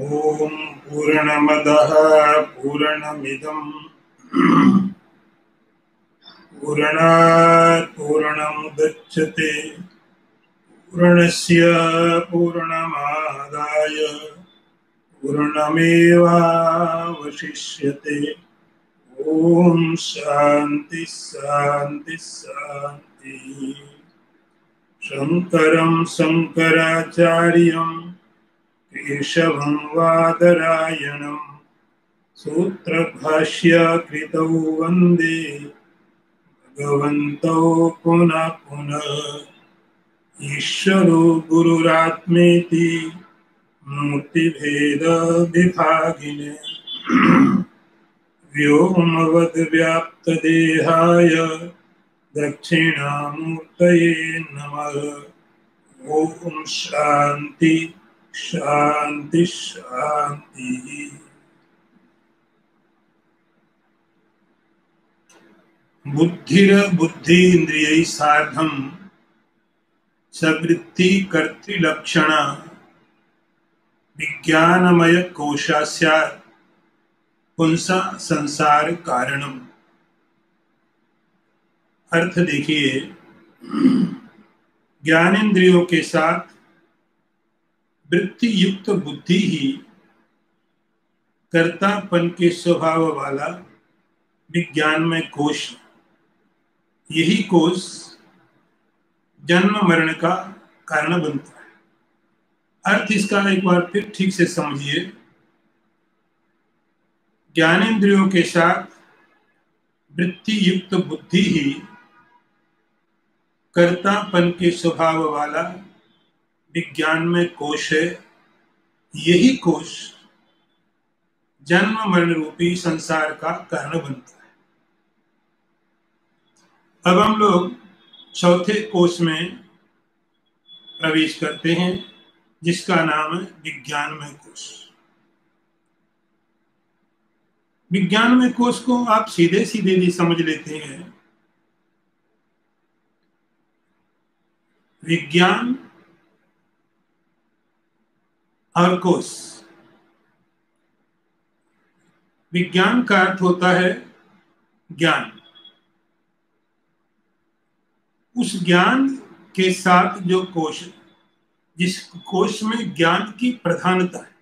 ओम पूर्णमदः पूर्णमिदं पूर्णात् पूर्णमुदच्यते पूर्णस्य पूर्णमादाय पूर्णमेवावशिष्यते। ओम शांति शांति शांति। शंकरं शंकराचार्यं केशवं वादरायणं सूत्रभाष्य कृतौ वन्दे भगवन्तौ पुनः पुनः। ईश्वरो गुरुरात्मेति मूर्तिभेद विभागिने व्योमवद्व्याप्तदेहाय दक्षिणामूर्तये नमः। ओम शांति शांति शांति। बुद्धिर बुद्धीन्द्रियै सार्धं सवृत्ति कर्तृलक्षण विज्ञानमय कोशा स्यात् पुंसा संसार कारणम। अर्थ देखिए, ज्ञानेन्द्रियों के साथ वृत्ति युक्त बुद्धि ही कर्तापन के स्वभाव वाला विज्ञानमय कोश, यही कोश जन्म मरण का कारण बनता है। अर्थ इसका एक बार फिर ठीक से समझिए। ज्ञानेन्द्रियों के साथ वृत्ति युक्त बुद्धि ही कर्तापन के स्वभाव वाला विज्ञानमय कोश है। यही कोश जन्म मरण रूपी संसार का कारण बनता है। अब हम लोग चौथे कोश में प्रवेश करते हैं, जिसका नाम है विज्ञानमय कोश। विज्ञानमय कोश को आप सीधे सीधे भी समझ लेते हैं। विज्ञान और कोश, विज्ञान का अर्थ होता है ज्ञान। उस ज्ञान के साथ जो कोश, जिस कोश में ज्ञान की प्रधानता है,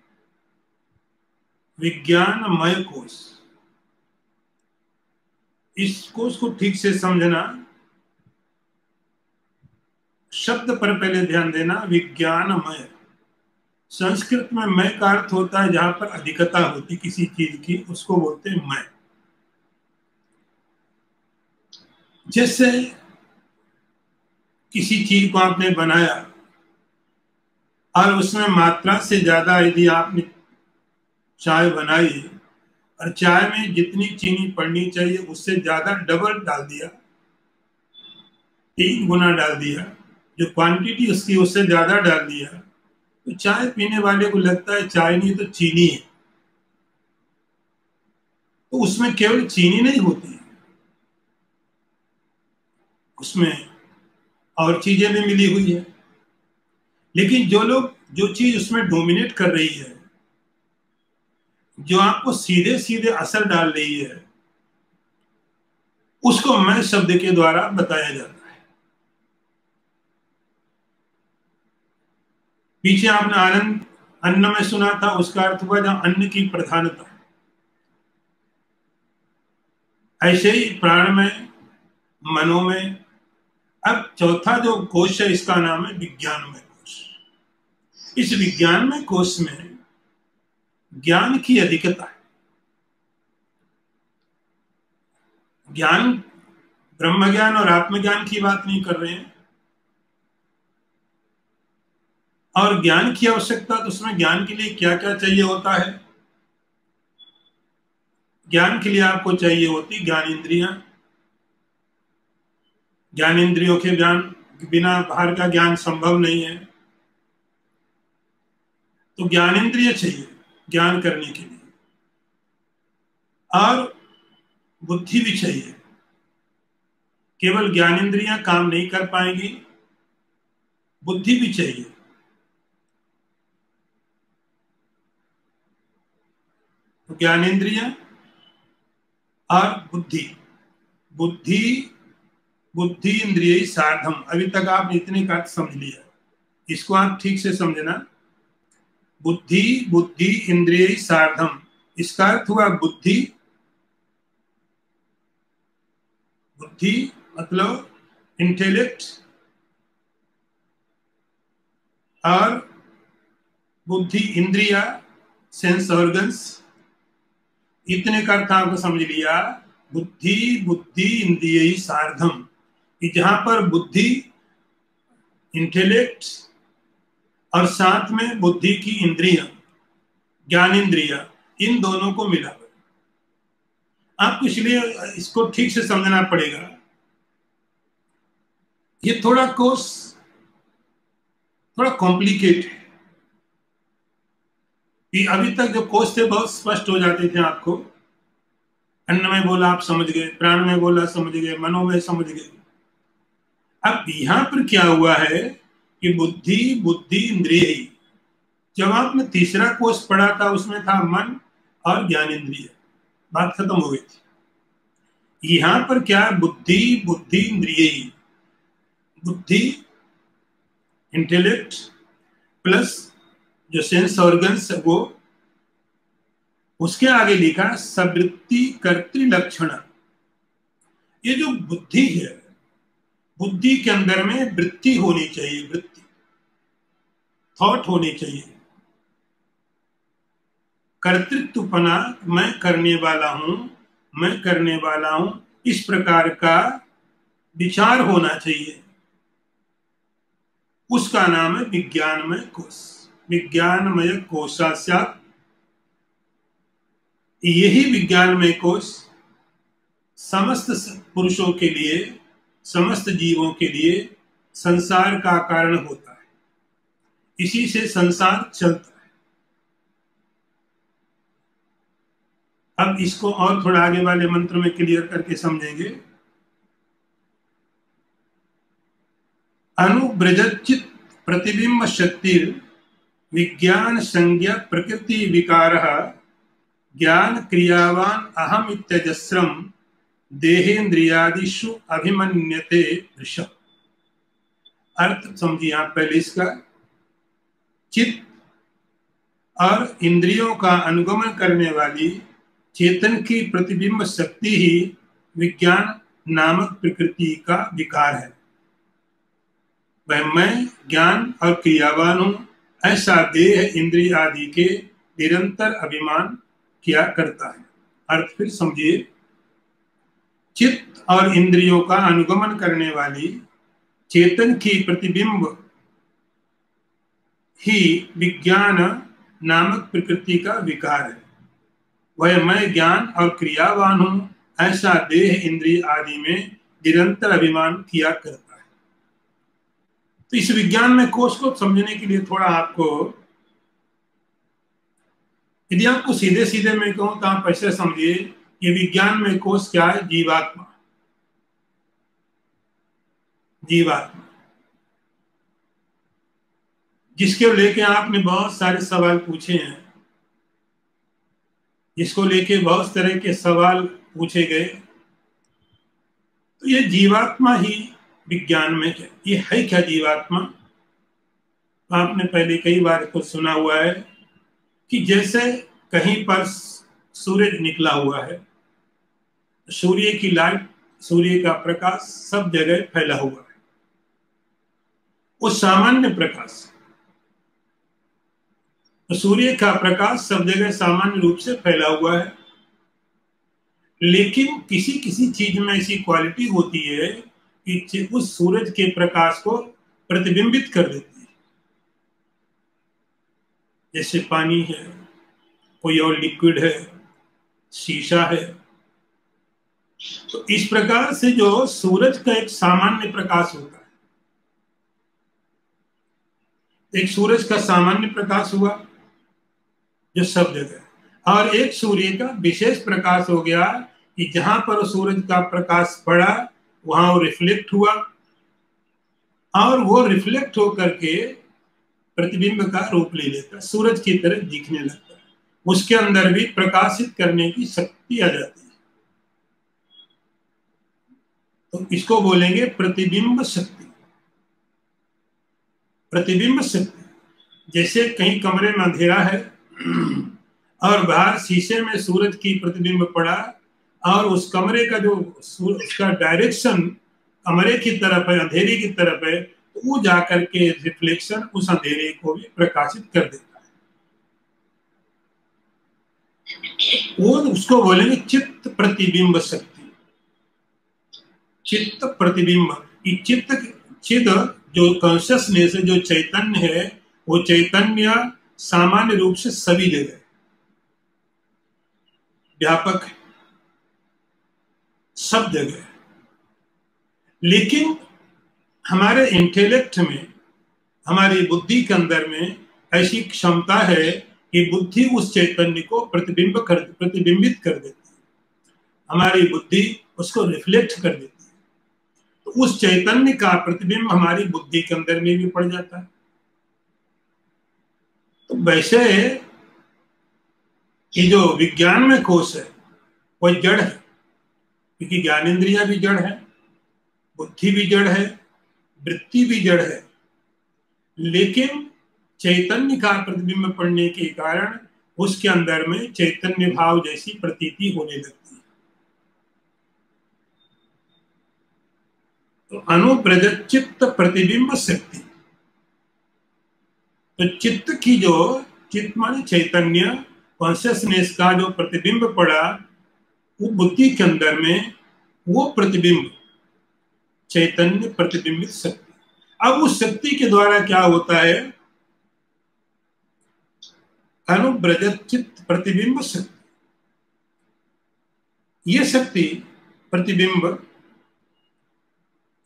विज्ञानमय कोश। इस कोश को ठीक से समझना, शब्द पर पहले ध्यान देना। विज्ञानमय, संस्कृत में मय का अर्थ होता है जहां पर अधिकता होती किसी चीज की, उसको बोलते हैं मय। जैसे किसी चीज को आपने बनाया और उसमें मात्रा से ज्यादा यदि आपने चाय बनाई और चाय में जितनी चीनी पड़नी चाहिए उससे ज्यादा डबल डाल दिया, 3 गुना डाल दिया, जो क्वांटिटी उसकी उससे ज्यादा डाल दिया, तो चाय पीने वाले को लगता है चाय नहीं तो चीनी है। तो उसमें केवल चीनी नहीं होती, उसमें और चीजें भी मिली हुई है। लेकिन जो चीज उसमें डोमिनेट कर रही है, जो आपको सीधे सीधे असर डाल रही है, उसको मैं शब्द के द्वारा बताया जाता है। पीछे आपने आनंद अन्न में सुना था, उसका अर्थ हुआ जहां अन्न की प्रधानता। ऐसे ही प्राण में, मनो में। अब चौथा जो कोश है, इसका नाम है विज्ञानमय कोश। इस विज्ञानमय कोश में ज्ञान की अधिकता है। ज्ञान, ब्रह्म ज्ञान और आत्मज्ञान की बात नहीं कर रहे हैं। और ज्ञान की आवश्यकता, तो उसमें ज्ञान के लिए क्या क्या चाहिए होता है। ज्ञान के लिए आपको चाहिए होती ज्ञानेंद्रियां। ज्ञानेंद्रियों के ज्ञान बिना बाहर का ज्ञान संभव नहीं है। तो ज्ञानेंद्रिय चाहिए ज्ञान करने के लिए, और बुद्धि भी चाहिए। केवल ज्ञानेंद्रियां काम नहीं कर पाएंगी, बुद्धि भी चाहिए। तो ज्ञानेंद्रिय और बुद्धि, बुद्धि बुद्धि इंद्रिय साधम। अभी तक आपने इतने का समझ लिया, इसको आप ठीक से समझना। बुद्धि बुद्धि इंद्रिय साधम, इसका अर्थ हुआ बुद्धि, बुद्धि मतलब इंटेलेक्ट, और बुद्धि इंद्रिया सेंस ऑर्गन्स। इतने का अर्थ आपको समझ लिया। बुद्धि बुद्धि इंद्रिय साधम, कि जहां पर बुद्धि इंटेलेक्ट और साथ में बुद्धि की इंद्रिया ज्ञान इंद्रिया, इन दोनों को मिला। आपको इसलिए इसको ठीक से समझना पड़ेगा। ये थोड़ा कोर्स थोड़ा कॉम्प्लिकेट है। कि अभी तक जो कोर्स थे बहुत स्पष्ट हो जाते थे आपको। अन्न में बोला आप समझ गए, प्राण में बोला समझ गए, मनो में समझ गए। अब यहां पर क्या हुआ है कि बुद्धि बुद्धि इंद्रिय, जब आपने तीसरा कोर्स पढ़ा था उसमें था मन और ज्ञान इंद्रिय, बात खत्म हो गई थी। यहां पर क्या, बुद्धि बुद्धि इंद्रिय, बुद्धि इंटेलेक्ट प्लस जो सेंस ऑर्गन्स है वो, उसके आगे लिखा सवृत्ति कर्तृलक्षण। ये जो बुद्धि है, बुद्धि के अंदर में वृत्ति होनी चाहिए, वृत्ति थॉट होनी चाहिए, कर्तृत्वपना, मैं करने वाला हूं, मैं करने वाला हूं, इस प्रकार का विचार होना चाहिए। उसका नाम है विज्ञानमय कोश। विज्ञानमय कोशास्यात्, यही विज्ञानमय कोश समस्त पुरुषों के लिए, समस्त जीवों के लिए संसार का कारण होता है। इसी से संसार चलता है। अब इसको और थोड़ा आगे वाले मंत्र में क्लियर करके समझेंगे। अनुव्रजचित प्रतिबिंब शक्ति विज्ञान संज्ञा प्रकृति विकारः ज्ञान क्रियावान अहम इत्यजस्रम देहेन्द्रियादिषु अभिमन्यते वृषभ। अर्थ समझिए आप पहले इसका। चित्त और इंद्रियों का अनुगमन करने वाली चेतन की प्रतिबिंब शक्ति ही विज्ञान नामक प्रकृति का विकार है। वह मैं ज्ञान और क्रियावान हूं, ऐसा देह इंद्रिय आदि के निरंतर अभिमान किया करता है। अर्थ फिर समझिए। चित्त और इंद्रियों का अनुगमन करने वाली चेतन की प्रतिबिंब ही विज्ञान नामक प्रकृति का विकार है। वह मैं ज्ञान और क्रियावान हूं, ऐसा देह इंद्रिय आदि में निरंतर अभिमान किया करता है। तो इस विज्ञान में कोश को समझने के लिए थोड़ा आपको, यदि आपको सीधे सीधे मैं कहूं तो आप ऐसे समझिए, ये विज्ञान में कोश क्या है? जीवात्मा। जीवात्मा जिसके लेके आपने बहुत सारे सवाल पूछे हैं, जिसको लेके बहुत तरह के सवाल पूछे गए, तो ये जीवात्मा ही विज्ञान में है। ये है क्या जीवात्मा? आपने पहले कई बार को सुना हुआ है कि जैसे कहीं पर सूरज निकला हुआ है, सूर्य की लाइट, सूर्य का प्रकाश सब जगह फैला हुआ है। वो सामान्य प्रकाश, सूर्य का प्रकाश सब जगह सामान्य रूप से फैला हुआ है। लेकिन किसी किसी चीज में ऐसी क्वालिटी होती है कि उस सूरज के प्रकाश को प्रतिबिंबित कर देती है। जैसे पानी है, कोई और लिक्विड है, शीशा है। तो इस प्रकार से जो सूरज का एक सामान्य प्रकाश होता है, एक सूरज का सामान्य प्रकाश हुआ जो सब जगह, और एक सूर्य का विशेष प्रकाश हो गया कि जहां पर सूरज का प्रकाश पड़ा वहां वो रिफ्लेक्ट हुआ, और वो रिफ्लेक्ट होकर के प्रतिबिंब का रूप ले लेता है, सूरज की तरह दिखने लगता है। उसके अंदर भी प्रकाशित करने की शक्ति आ जाती है। तो इसको बोलेंगे प्रतिबिंब शक्ति। प्रतिबिंब शक्ति, जैसे कहीं कमरे में अंधेरा है और बाहर शीशे में सूरज की प्रतिबिंब पड़ा और उस कमरे का जो उसका डायरेक्शन कमरे की तरफ है, अंधेरे की तरफ है, तो वो जाकर के रिफ्लेक्शन उस अंधेरे को भी प्रकाशित कर देता है। वो उसको बोलेंगे चित्त प्रतिबिंब शक्ति। चित्त प्रतिबिंब, चित्त जो कॉन्शियसनेस है, जो चैतन्य है, वो चैतन्य सामान्य रूप से सभी जगह व्यापक है, सब जगह। लेकिन हमारे इंटेलेक्ट में, हमारी बुद्धि के अंदर में ऐसी क्षमता है कि बुद्धि उस चैतन्य को प्रतिबिंबित कर देती है, हमारी बुद्धि उसको रिफ्लेक्ट कर देती है। तो उस चैतन्य का प्रतिबिंब हमारी बुद्धि के अंदर में भी पड़ जाता है। तो वैसे ये जो विज्ञान में कोश है वह जड़ है, क्योंकि ज्ञानेंद्रिया भी जड़ है, बुद्धि भी जड़ है, वृत्ति भी जड़ है। लेकिन चैतन्य का प्रतिबिंब पड़ने के कारण उसके अंदर में चैतन्य भाव जैसी प्रतीति होने लगती है। तो अनुप्रजत चित्त प्रतिबिंब शक्ति। तो चित्त की जो, चित्त माने चैतन्य, कॉन्शियसनेस का जो प्रतिबिंब पड़ा वो बुद्धि के अंदर में, वो प्रतिबिंब चैतन्य प्रतिबिंबित शक्ति। अब उस शक्ति के द्वारा क्या होता है, अनुब्रजत चित्त प्रतिबिंब शक्ति। ये शक्ति प्रतिबिंब,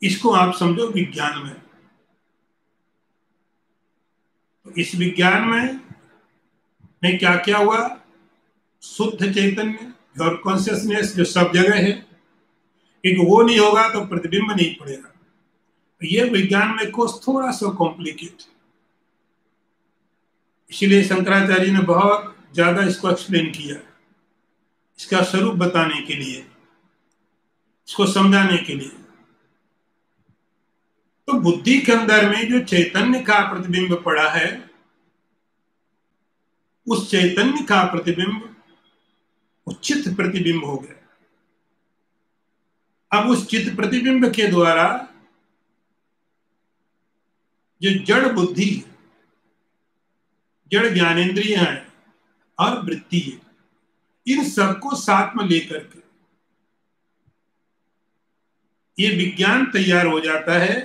इसको आप समझो विज्ञान में। तो इस विज्ञान में क्या क्या हुआ, शुद्ध चैतन्य और कॉन्शियसनेस जो सब जगह है, क्योंकि वो नहीं होगा तो प्रतिबिंब नहीं पड़ेगा। तो ये विज्ञान में कोर्स थोड़ा सा कॉम्प्लिकेट, इसीलिए शंकराचार्य ने बहुत ज्यादा इसको एक्सप्लेन किया, इसका स्वरूप बताने के लिए, इसको समझाने के लिए। तो बुद्धि के अंदर में जो चैतन्य का प्रतिबिंब पड़ा है, उस चैतन्य का प्रतिबिंब चित्त प्रतिबिंब हो गया। अब उस चित्त प्रतिबिंब के द्वारा जो जड़ बुद्धि, जड़ ज्ञानेंद्रिय है और वृत्ति है, इन सबको साथ में लेकर के ये विज्ञान तैयार हो जाता है।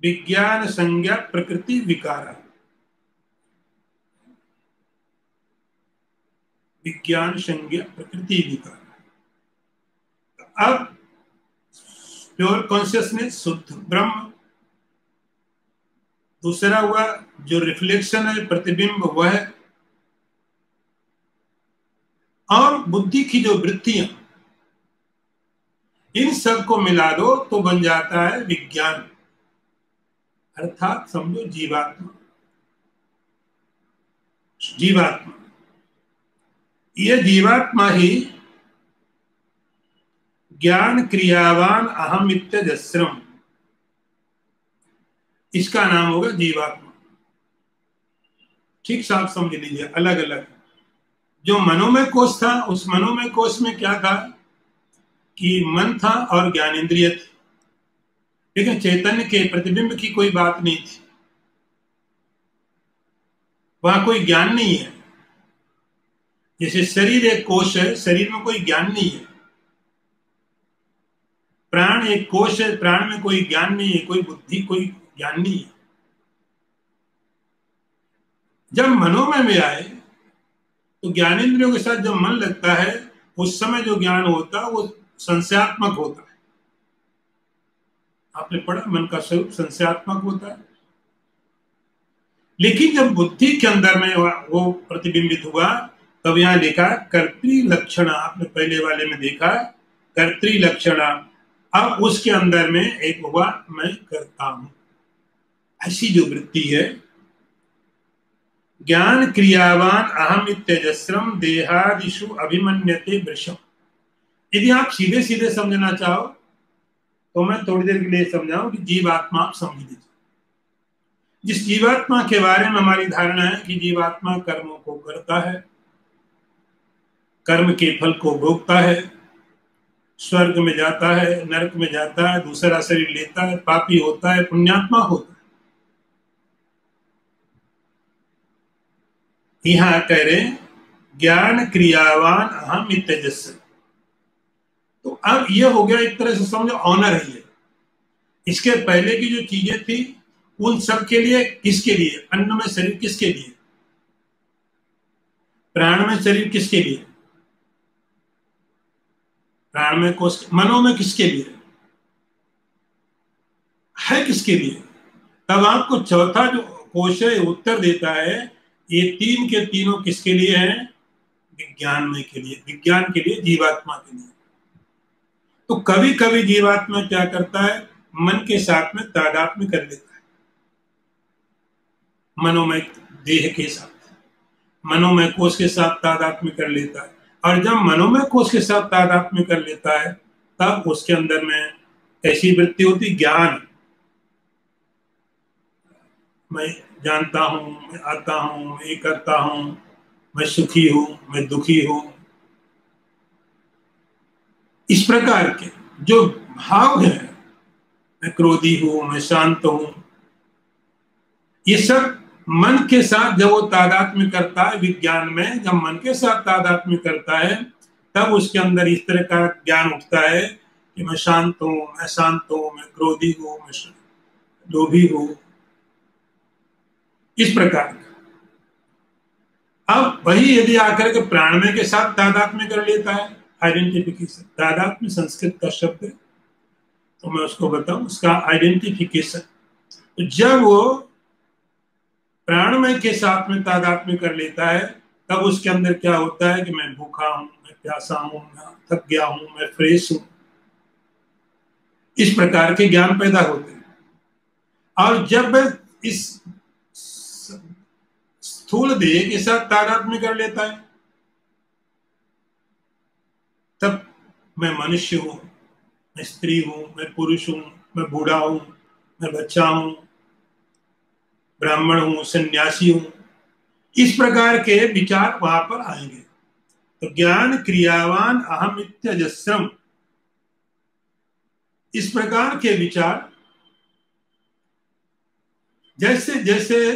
विज्ञान संज्ञा प्रकृति विकारा, विज्ञान संज्ञा प्रकृति विकार। अब प्योर कॉन्शियसनेस, शुद्ध ब्रह्म। दूसरा हुआ जो रिफ्लेक्शन है, प्रतिबिंब, वह। और बुद्धि की जो वृत्तियां, इन सब को मिला दो तो बन जाता है विज्ञान, अर्थात समझो जीवात्मा। जीवात्मा, ये जीवात्मा ही ज्ञान क्रियावान अहम इत्यजस्रम, इसका नाम होगा जीवात्मा। ठीक साफ समझ लीजिए, अलग अलग। जो मनोमय कोश था, उस मनोमय कोश में क्या था कि मन था और ज्ञानेंद्रिय थी, लेकिन चैतन्य के प्रतिबिंब की कोई बात नहीं थी, वहां कोई ज्ञान नहीं है। जैसे शरीर एक कोश है, शरीर में कोई ज्ञान नहीं है। प्राण एक कोश है, प्राण में कोई ज्ञान नहीं है, कोई बुद्धि, कोई ज्ञान नहीं है। जब मनोमय में आए तो ज्ञानेंद्रियों के साथ जब मन लगता है, उस समय जो ज्ञान होता है वो संशयात्मक होता है। आपने पढ़ा, मन का स्वरूप संशयात्मक होता है। लेकिन जब बुद्धि के अंदर में वो प्रतिबिंबित हुआ, तब यहां लिखा कर्तृ लक्षण। आपने पहले वाले में देखा कर्तृ लक्षण। अब उसके अंदर में एक हुआ मैं करता हूं, ऐसी जो वृत्ति है, ज्ञान क्रियावान अहम इत्यजस्रम देहादिषु अभिमन्यते वृषम। यदि आप सीधे सीधे समझना चाहो तो मैं थोड़ी देर के लिए समझाऊं कि जीवात्मा आप समझ लीजिए। जिस जीवात्मा के बारे में हमारी धारणा है कि जीवात्मा कर्मों को करता है, कर्म के फल को भोगता है, स्वर्ग में जाता है, नरक में जाता है, दूसरा शरीर लेता है, पापी होता है, पुण्यात्मा होता है। यहां कह रहे ज्ञान क्रियावान अहम इत्यजस्र। तो अब यह हो गया एक तरह से समझो ऑनर है ये। इसके पहले की जो चीजें थी उन सब के लिए, किसके लिए? अन्न में शरीर किसके लिए? प्राण में शरीर किसके लिए? प्राण में कोश, मनो में किसके लिए है? किसके लिए? तब आपको चौथा जो कोश है उत्तर देता है ये तीन के तीनों किसके लिए हैं? विज्ञान में के लिए, विज्ञान के लिए, जीवात्मा के लिए। तो कभी कभी जीवात्मा क्या करता है? मन के साथ में तादात्म्य कर लेता है, मनोमय देह के साथ, मनोमय कोश के साथ तादात्म्य कर लेता है। और जब मनोमय कोश के साथ तादात्म्य कर लेता है तब उसके अंदर में ऐसी वृत्ति होती, ज्ञान, मैं जानता हूं, मैं आता हूं, मैं ये करता हूं, मैं सुखी हूं, मैं दुखी हूं। इस प्रकार के जो भाव है, मैं क्रोधी हूं, मैं शांत हूं, ये सब मन के साथ जब वो तादात्म्य करता है, विज्ञान में जब मन के साथ तादात्म्य करता है तब उसके अंदर इस तरह का ज्ञान उठता है कि मैं शांत हूं, मैं शांत हूं, मैं क्रोधी हूं, मैं लोभी हूं, इस प्रकार का। अब वही यदि आकर के प्राणमय के साथ तादात्म्य कर लेता है, आइडेंटिफिकेशन, तादात्म्य संस्कृत का शब्द है तो मैं उसको बताऊं, उसका आइडेंटिफिकेशन। तो जब वो प्राणमय के साथ में तादात्म्य कर लेता है तब उसके अंदर क्या होता है कि मैं भूखा हूं, मैं प्यासा हूं, मैं थक गया हूं, मैं फ्रेश हूं, इस प्रकार के ज्ञान पैदा होते हैं। और जब इस स्थूल देह के साथ तादात्म्य कर लेता है तब मैं मनुष्य हूं, मैं स्त्री हूं, मैं पुरुष हूं, मैं बूढ़ा हूं, मैं बच्चा हूं, ब्राह्मण हूं, सन्यासी हूं, इस प्रकार के विचार वहां पर आएंगे। तो ज्ञान क्रियावान अहम इत्यजस्रम, इस प्रकार के विचार जैसे जैसे,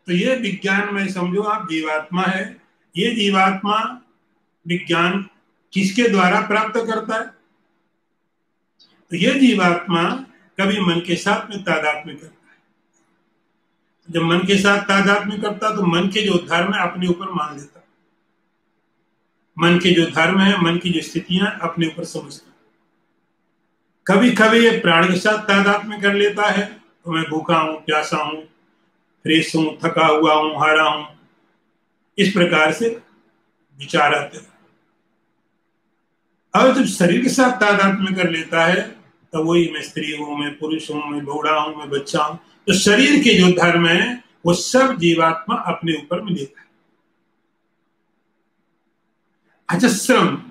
तो ये विज्ञान में समझो आप जीवात्मा है, ये जीवात्मा विज्ञान किसके द्वारा प्राप्त करता है? तो ये जीवात्मा कभी मन के साथ में तादात्म्य करता है। जब मन के साथ तादात्म्य करता तो मन के जो धर्म है अपने ऊपर मान लेता, मन के जो धर्म है, मन की जो स्थितियां अपने ऊपर समझता। कभी कभी ये प्राण के साथ तादात्म्य कर लेता है तो मैं भूखा हूं, प्यासा हूं, फ्रेश हूं, थका हुआ हूं, हारा हूं, इस प्रकार से विचार आते हैं। और जब शरीर के साथ तादात्म्य कर लेता है तो वही मैं स्त्री हूं, मैं पुरुष हूं, मैं बूढ़ा हूं, मैं बच्चा हूं, तो शरीर के जो धर्म है वो सब जीवात्मा अपने ऊपर में लेता है। अजस्रम,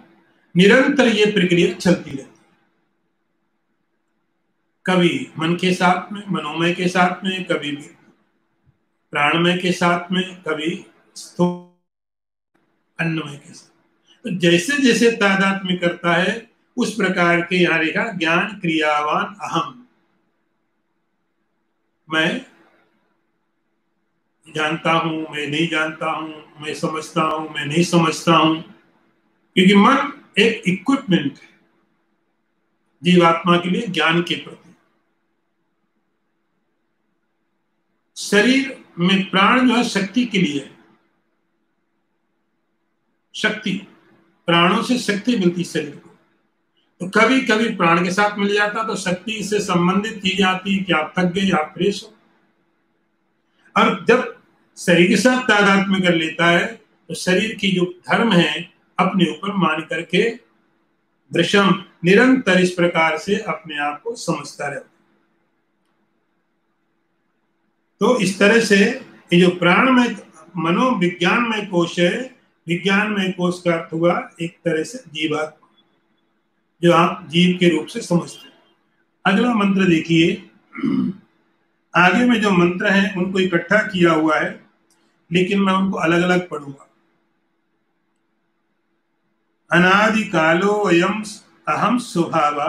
निरंतर ये प्रक्रिया चलती रहती है, कभी मन के साथ में, मनोमय के साथ में, कभी भी प्राणमय के साथ में, कभी अन्नमय के साथ। तो जैसे जैसे तादात्म्य करता है उस प्रकार के यहां लिखा ज्ञान क्रियावान अहम, मैं जानता हूं, मैं नहीं जानता हूं, मैं समझता हूं, मैं नहीं समझता हूं, क्योंकि मन एक इक्विपमेंट है जीवात्मा के लिए ज्ञान के प्रति। शरीर में प्राण जो है शक्ति के लिए है, शक्ति, प्राणों से शक्ति मिलती शरीर को। तो कभी कभी प्राण के साथ मिल जाता तो शक्ति से संबंधित चीजें आती कि आप थक गए, आप फ्रेश हो। और जब शरीर के साथ तादात्म्य कर लेता है तो शरीर की जो धर्म है अपने ऊपर मान करके वृषम, निरंतर इस प्रकार से अपने आप को समझता रहता। तो इस तरह से ये जो प्राण में मनोविज्ञानमय कोश है। विज्ञानमय कोश का अर्थ हुआ एक तरह से जीवात्मा, जो आप जीव के रूप से समझते हैं। अगला मंत्र देखिए, आगे में जो मंत्र हैं उनको इकट्ठा किया हुआ है, लेकिन मैं उनको अलग अलग पढ़ूंगा। अनादि कालो अयम अहम स्वभाव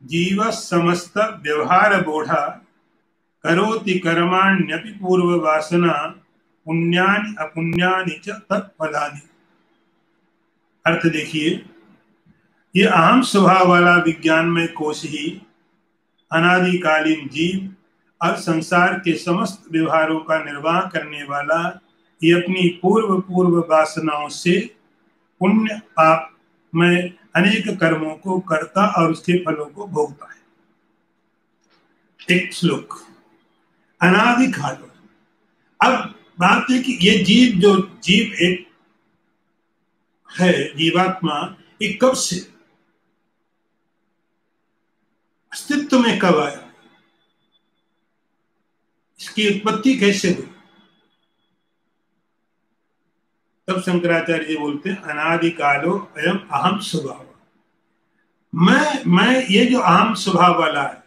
जीव समस्त व्यवहार बोधा करोति कर्माण्यपि पूर्व वासना पुण्यानि अपुण्यानि च तत्फलानि। अर्थ देखिए, ये अहम स्वभाव वाला विज्ञानमय कोश ही अनादिकालीन जीव और संसार के समस्त व्यवहारों का निर्वाह करने वाला, ये अपनी पूर्व वासनाओं से पुण्य पाप में अनेक कर्मों को करता और उसके फलों को भोगता है। एक श्लोक, अनादिकाल। अब बात है कि ये जीव एक है, जीवात्मा, ये कब से अस्तित्व में कब आया, इसकी उत्पत्ति कैसे हुई? तब शंकराचार्य जी बोलते हैं अनादिकालो अयम अहम स्वभाव। मैं ये जो अहम स्वभाव वाला है,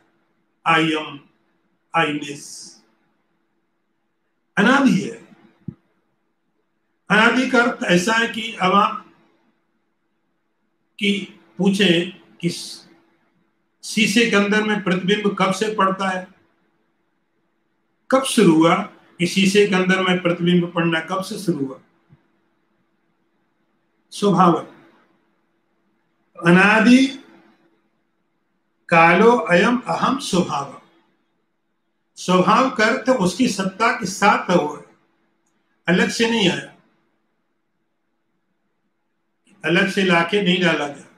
आई एम, आईनेस, अनादि है। अनादि का अर्थ ऐसा है कि अब आप की पूछे कि शीशे के अंदर में प्रतिबिंब कब से पड़ता है, कब शुरू हुआ कि शीशे के अंदर में प्रतिबिंब पड़ना कब से शुरू हुआ? स्वभाव। अनादि कालो अयम अहम स्वभाव। स्वभाव का अर्थ उसकी सत्ता के साथ हुआ, अलग से नहीं आया, अलग से लाके नहीं डाला गया।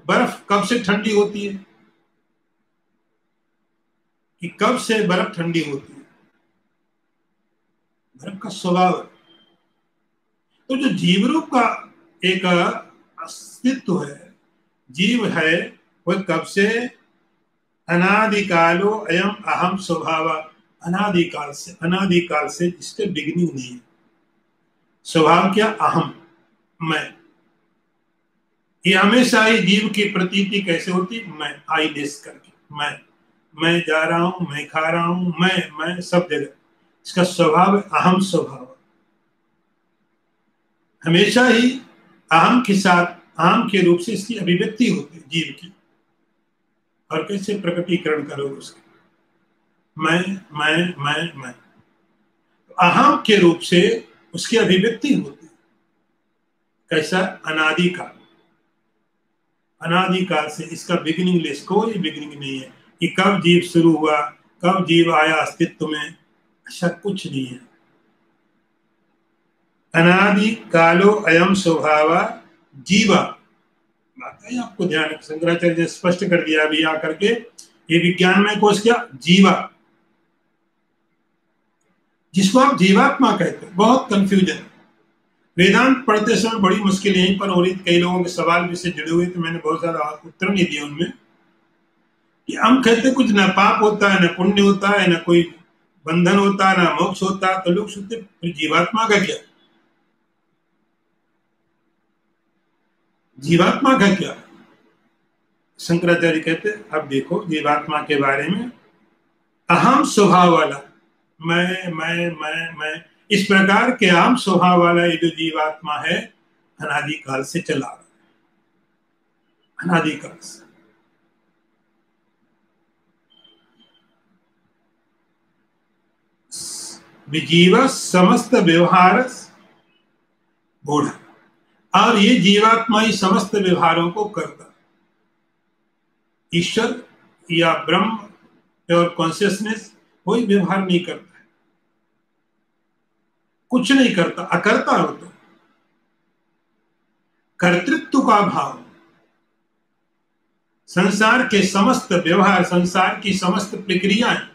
बर्फ कब से ठंडी होती है, कि कब से बर्फ ठंडी होती है? बर्फ का स्वभाव है। तो जो जीव रूप का एक अस्तित्व है, जीव है, वह कब से? अनादिकालो अयम अहम स्वभाव, अनादिकाल से, अनादिकाल से, जिसके बिगिनिंग नहीं है। स्वभाव क्या? अहम, मैं। ये हमेशा ही जीव की प्रतीति कैसे होती? मैं, आईनेस करके, मैं जा रहा हूं, मैं खा रहा हूं, मैं सब जगह। इसका स्वभाव है अहम स्वभाव। हमेशा ही अहम के साथ, अहम के रूप से इसकी अभिव्यक्ति होती है जीव की। और कैसे प्रकटीकरण करोगे उसका? मैं अहम के रूप से उसकी अभिव्यक्ति होती है। कैसा? अनादिकाल, अनादिकाल से इसका बिगिनिंग लेस, कोई बिगिनिंग नहीं है कि कब जीव शुरू हुआ, कब जीव आया अस्तित्व में, ऐसा कुछ नहीं है। अनादि कालो अयम स्वभाव जीवा। आपको ध्यान, शंकराचार्य ने स्पष्ट कर दिया अभी आकर के, ये विज्ञान में कोश क्या? जीवा, जिसको आप जीवात्मा कहते हैं। बहुत कंफ्यूजन, वेदांत पढ़ते समय बड़ी मुश्किल यहीं पर हो रही। कई लोगों के सवाल भी से जुड़े हुए, तो मैंने बहुत ज्यादा उत्तर नहीं दिए उनमें। कि हम कहते कुछ ना पाप होता है, ना पुण्य होता है, ना कोई बंधन होता है, ना मोक्ष होता है। तो लोग सोचते जीवात्मा का क्या, जीवात्मा का क्या? शंकराचार्य कहते अब देखो जीवात्मा के बारे में, अहम स्वभाव वाला मैं इस प्रकार के अहम स्वभाव वाला ये जो जीवात्मा है, अनादिकाल से चला रहा है, अनादिकाल से। विजीव समस्त व्यवहार बोधा, और ये जीवात्मा ही समस्त व्यवहारों को करता। ईश्वर या ब्रह्म और कॉन्शियसनेस कोई व्यवहार नहीं करता है, कुछ नहीं करता, अकर्ता होता। कर्तृत्व का भाव, संसार के समस्त व्यवहार, संसार की समस्त प्रक्रियाएं,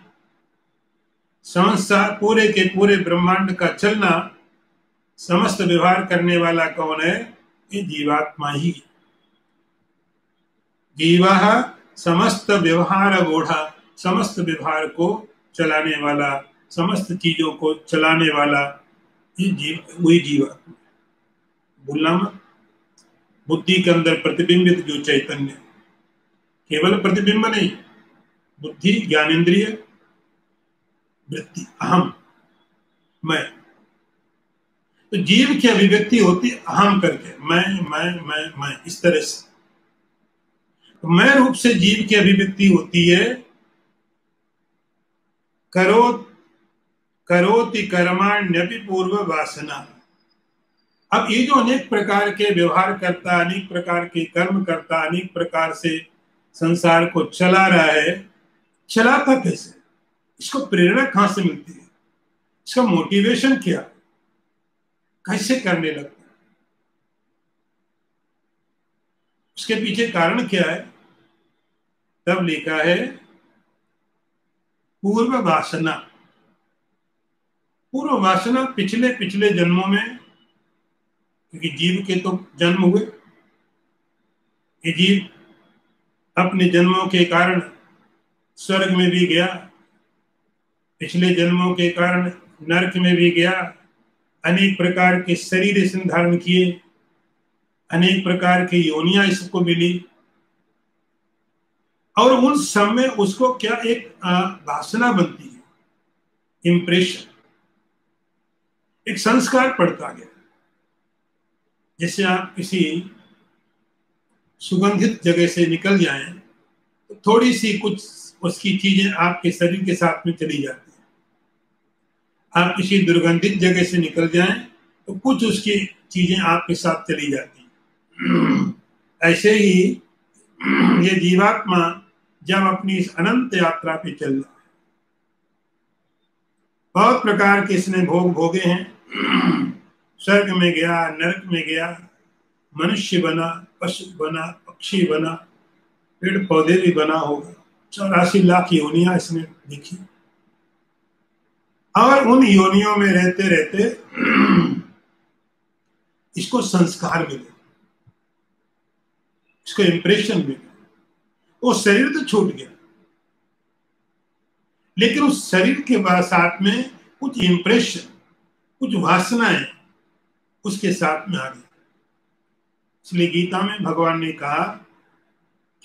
संसार पूरे के पूरे ब्रह्मांड का चलना, समस्त व्यवहार करने वाला कौन है? ये जीवात्मा ही। जीवा समस्त व्यवहार बोधा, समस्त व्यवहार को चलाने वाला, समस्त चीजों को चलाने वाला ये जीव, वही जीवात्मा। भूलना मत, बुद्धि के अंदर प्रतिबिंबित जो चैतन्य, केवल प्रतिबिंब नहीं, बुद्धि, ज्ञानेन्द्रिय, वृत्ति, अहम, मैं। तो जीव की अभिव्यक्ति होती अहम करके, मैं इस तरह से। तो मैं रूप से जीव की अभिव्यक्ति होती है करोति कर्माण्यपि पूर्व वासना। अब ये जो अनेक प्रकार के व्यवहार करता, अनेक प्रकार के कर्म करता, अनेक प्रकार से संसार को चला रहा है, चलाता कैसे? इसको प्रेरणा कहां से मिलती है? इसका मोटिवेशन क्या, कैसे करने लगता है? उसके पीछे कारण क्या है? तब लिखा है पूर्व वासना। पूर्व वासना पिछले पिछले जन्मों में, क्योंकि जीव के तो जन्म हुए, ये जीव अपने जन्मों के कारण स्वर्ग में भी गया, पिछले जन्मों के कारण नरक में भी गया, अनेक प्रकार के शरीर इसने धारण किए, अनेक प्रकार की योनियां इसको मिली, और उन सब में उसको क्या एक वासना बनती है, इंप्रेशन, एक संस्कार पड़ता गया। जैसे आप किसी सुगंधित जगह से निकल जाएं तो थोड़ी सी कुछ उसकी चीजें आपके शरीर के साथ में चली जाती है। आप किसी दुर्गंधित जगह से निकल जाएं तो कुछ उसकी चीजें आपके साथ चली जाती हैं। ऐसे ही ये जीवात्मा जब अपनी इस अनंत यात्रा पे चल रहा है, बहुत प्रकार के इसने भोग भोगे हैं। स्वर्ग में गया, नरक में गया, मनुष्य बना, पशु बना, पक्षी बना, पेड़ पौधे भी बना होगा, 84 लाख योनियां इसने देखी। और उन योनियों में रहते रहते इसको संस्कार मिले, इसको इंप्रेशन मिले। वो शरीर तो छूट गया, लेकिन उस शरीर के बाद साथ में कुछ इंप्रेशन, कुछ वासनाएं उसके साथ में आ गई। इसलिए गीता में भगवान ने कहा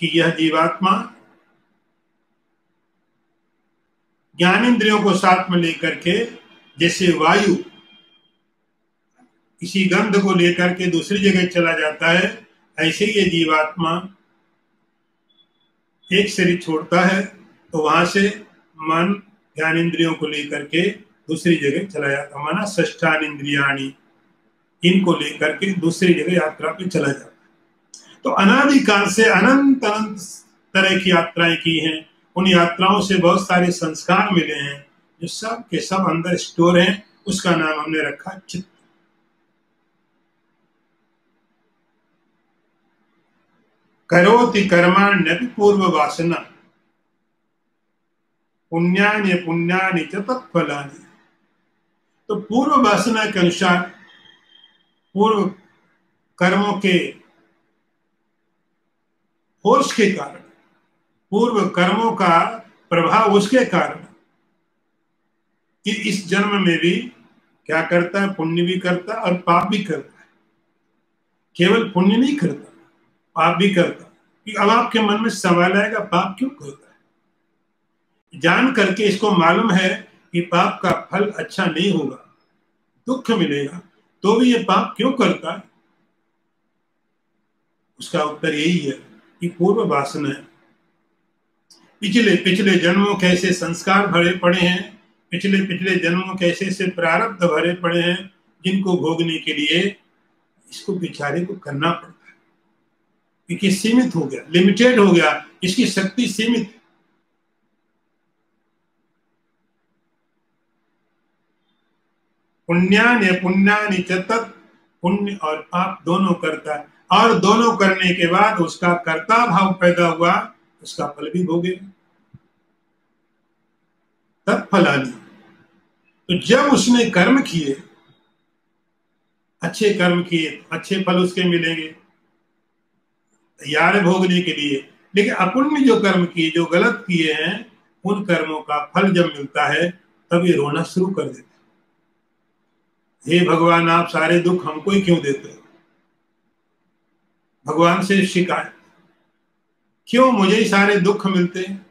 कि यह जीवात्मा ज्ञानेंद्रियों को साथ में लेकर के, जैसे वायु किसी गंध को लेकर के दूसरी जगह चला जाता है, ऐसे ही ये जीवात्मा एक शरीर छोड़ता है तो वहां से मन ज्ञानेंद्रियों को लेकर के दूसरी जगह चला जाता है। माना षष्ठान इंद्रियाणी, इनको लेकर के दूसरी जगह यात्रा पे चला जाता है। तो अनादिकाल से अनंत अनंत तरह की यात्राएं की हैं। उन यात्राओं से बहुत सारे संस्कार मिले हैं जो सब के सब अंदर स्टोर हैं। उसका नाम हमने रखा चित्त। करोति कर्माण्यपि पूर्व वासना पुण्यानि पुण्यानि च तत्फलानि। तो पूर्व वासना के अनुसार, पूर्व कर्मों के फोर्स के कारण, पूर्व कर्मों का प्रभाव उसके कारण कि इस जन्म में भी क्या करता है, पुण्य भी करता है और पाप भी करता है। केवल पुण्य नहीं करता, पाप भी करता। कि अब आपके मन में सवाल आएगा, पाप क्यों करता है? जान करके इसको मालूम है कि पाप का फल अच्छा नहीं होगा, दुख मिलेगा, तो भी ये पाप क्यों करता है? उसका उत्तर यही है कि पूर्व वासना है। पिछले पिछले जन्मों के ऐसे संस्कार भरे पड़े हैं, पिछले पिछले जन्मों के ऐसे प्रारब्ध भरे पड़े हैं जिनको भोगने के लिए इसको बेचारे को करना पड़ता है। क्योंकि सीमित हो गया, लिमिटेड हो गया, इसकी शक्ति सीमित है। पुण्यानि पुण्यानि च तत्, पुण्य और पाप दोनों करता है, और दोनों करने के बाद उसका कर्ता भाव पैदा हुआ, उसका फल भी भोगेगा। तत्फलानि, तो जब उसने कर्म किए, अच्छे कर्म किए, अच्छे फल उसके मिलेंगे, तैयार भोगने के लिए। लेकिन अपुण्य जो कर्म किए, जो गलत किए हैं, उन कर्मों का फल जब मिलता है तब ये रोना शुरू कर देते, हे भगवान आप सारे दुख हमको ही क्यों देते हो? भगवान से शिकायत, क्यों मुझे ही सारे दुख मिलते हैं?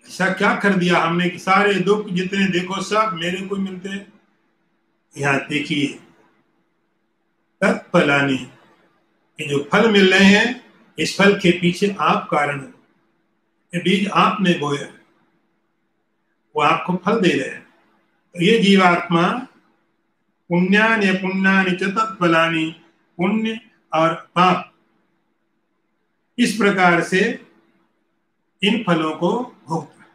ऐसा क्या कर दिया हमने कि सारे दुख जितने देखो सब मेरे को मिलते हैं? यहाँ देखिए, तत्फलानि, ये जो फल मिल रहे हैं इस फल के पीछे आप कारण है। ये बीज आपने बोया, वो आपको फल दे रहे हैं। तो ये जीवात्मा पुण्यानि पुण्यानि च तत्फलानि, पुण्य और पाप, इस प्रकार से इन फलों को भोगता है।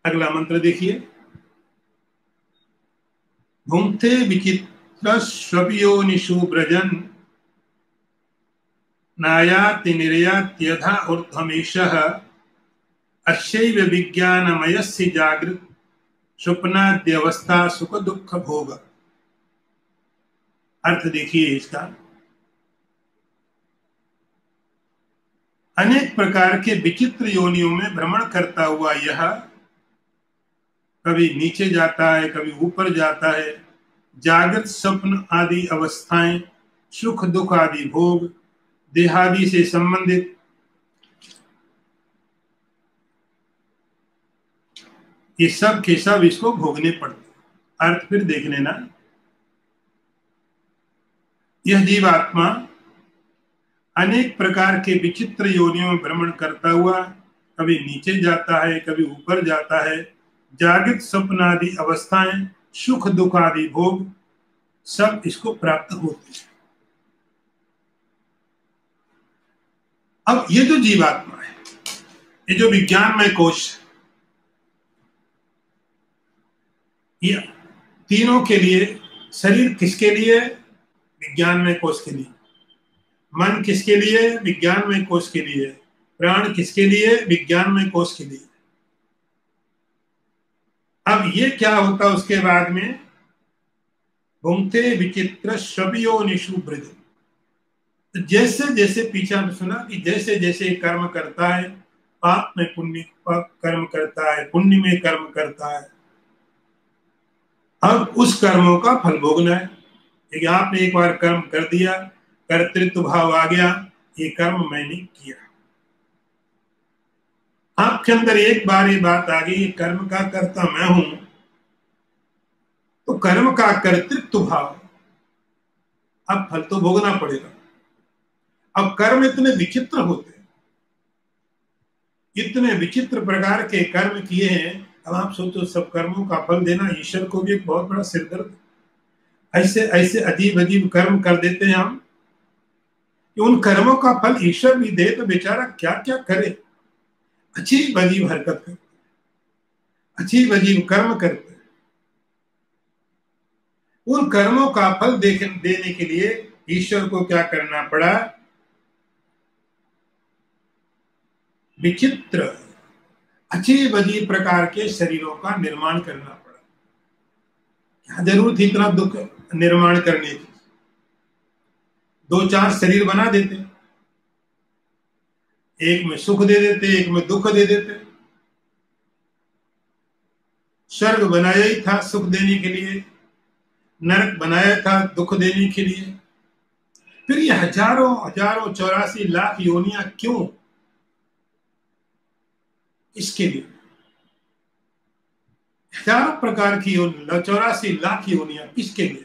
अगला मंत्र देखिए, भुंक्ते विचित्र स्वपियोनिषु ब्रजन नायाति निर्यात्यधा ऊर्ध्वमेषः अस्यैव विज्ञानमयस्य जागृत स्वप्नाद्यवस्था सुख दुख भोग। अर्थ देखिए इसका, अनेक प्रकार के विचित्र योनियों में भ्रमण करता हुआ यह कभी नीचे जाता है, कभी ऊपर जाता है। जागृत स्वप्न आदि अवस्थाएं, सुख दुख आदि भोग, देहादि से संबंधित ये सब के सब इसको भोगने पड़ते। अर्थ फिर देख लेना, यह जीवात्मा अनेक प्रकार के विचित्र योनियों में भ्रमण करता हुआ कभी नीचे जाता है, कभी ऊपर जाता है। जागृत स्वप्न आदि अवस्थाएं, सुख दुख आदि भोग सब इसको प्राप्त होते हैं। अब ये जो जीवात्मा है, ये जो विज्ञानमय कोश, ये तीनों के लिए, शरीर किसके लिए? विज्ञानमय कोश के लिए। मन किसके लिए? विज्ञानमय कोश के लिए। प्राण किसके लिए? विज्ञानमय कोश के लिए। अब ये क्या होता उसके बाद में, भुंक्ते विचित्र स्वपियोनिषु ब्रज। जैसे जैसे पीछे हमने सुना कि जैसे जैसे कर्म करता है, पाप में पुण्य कर्म करता है, पुण्य में कर्म करता है, अब उस कर्मों का फल भोगना है। लेकिन आपने एक बार कर्म कर दिया, कर्तृत्व भाव आ गया, ये कर्म मैंने किया। आपके अंदर एक बार ये बात आ गई, कर्म का कर्ता मैं हूं, तो कर्म का कर्तृत्व भाव, अब फल तो भोगना पड़ेगा। अब कर्म इतने विचित्र होते हैं, इतने विचित्र प्रकार के कर्म किए हैं। अब आप सोचो, सब कर्मों का फल देना ईश्वर को भी एक बहुत बड़ा सिरदर्द। ऐसे ऐसे अजीब अजीब कर्म कर देते हैं हम कि उन कर्मों का फल ईश्वर भी दे तो बेचारा क्या क्या करे। अजीब अजीब हरकत करते, अजीब अजीब कर्म करते। उन कर्मों का फल देने के लिए ईश्वर को क्या करना पड़ा? विचित्र अजीब अजीब प्रकार के शरीरों का निर्माण करना पड़ा। क्या जरूरत थी इतना दुख निर्माण करने की? 2-4 शरीर बना देते, एक में सुख दे देते, एक में दुख दे देते। स्वर्ग बनाया ही था सुख देने के लिए, नरक बनाया था दुख देने के लिए। फिर ये हजारों हजारों 84 लाख योनियां क्यों? इसके लिए हजारों प्रकार की 84 लाख योनियां किसके लिए?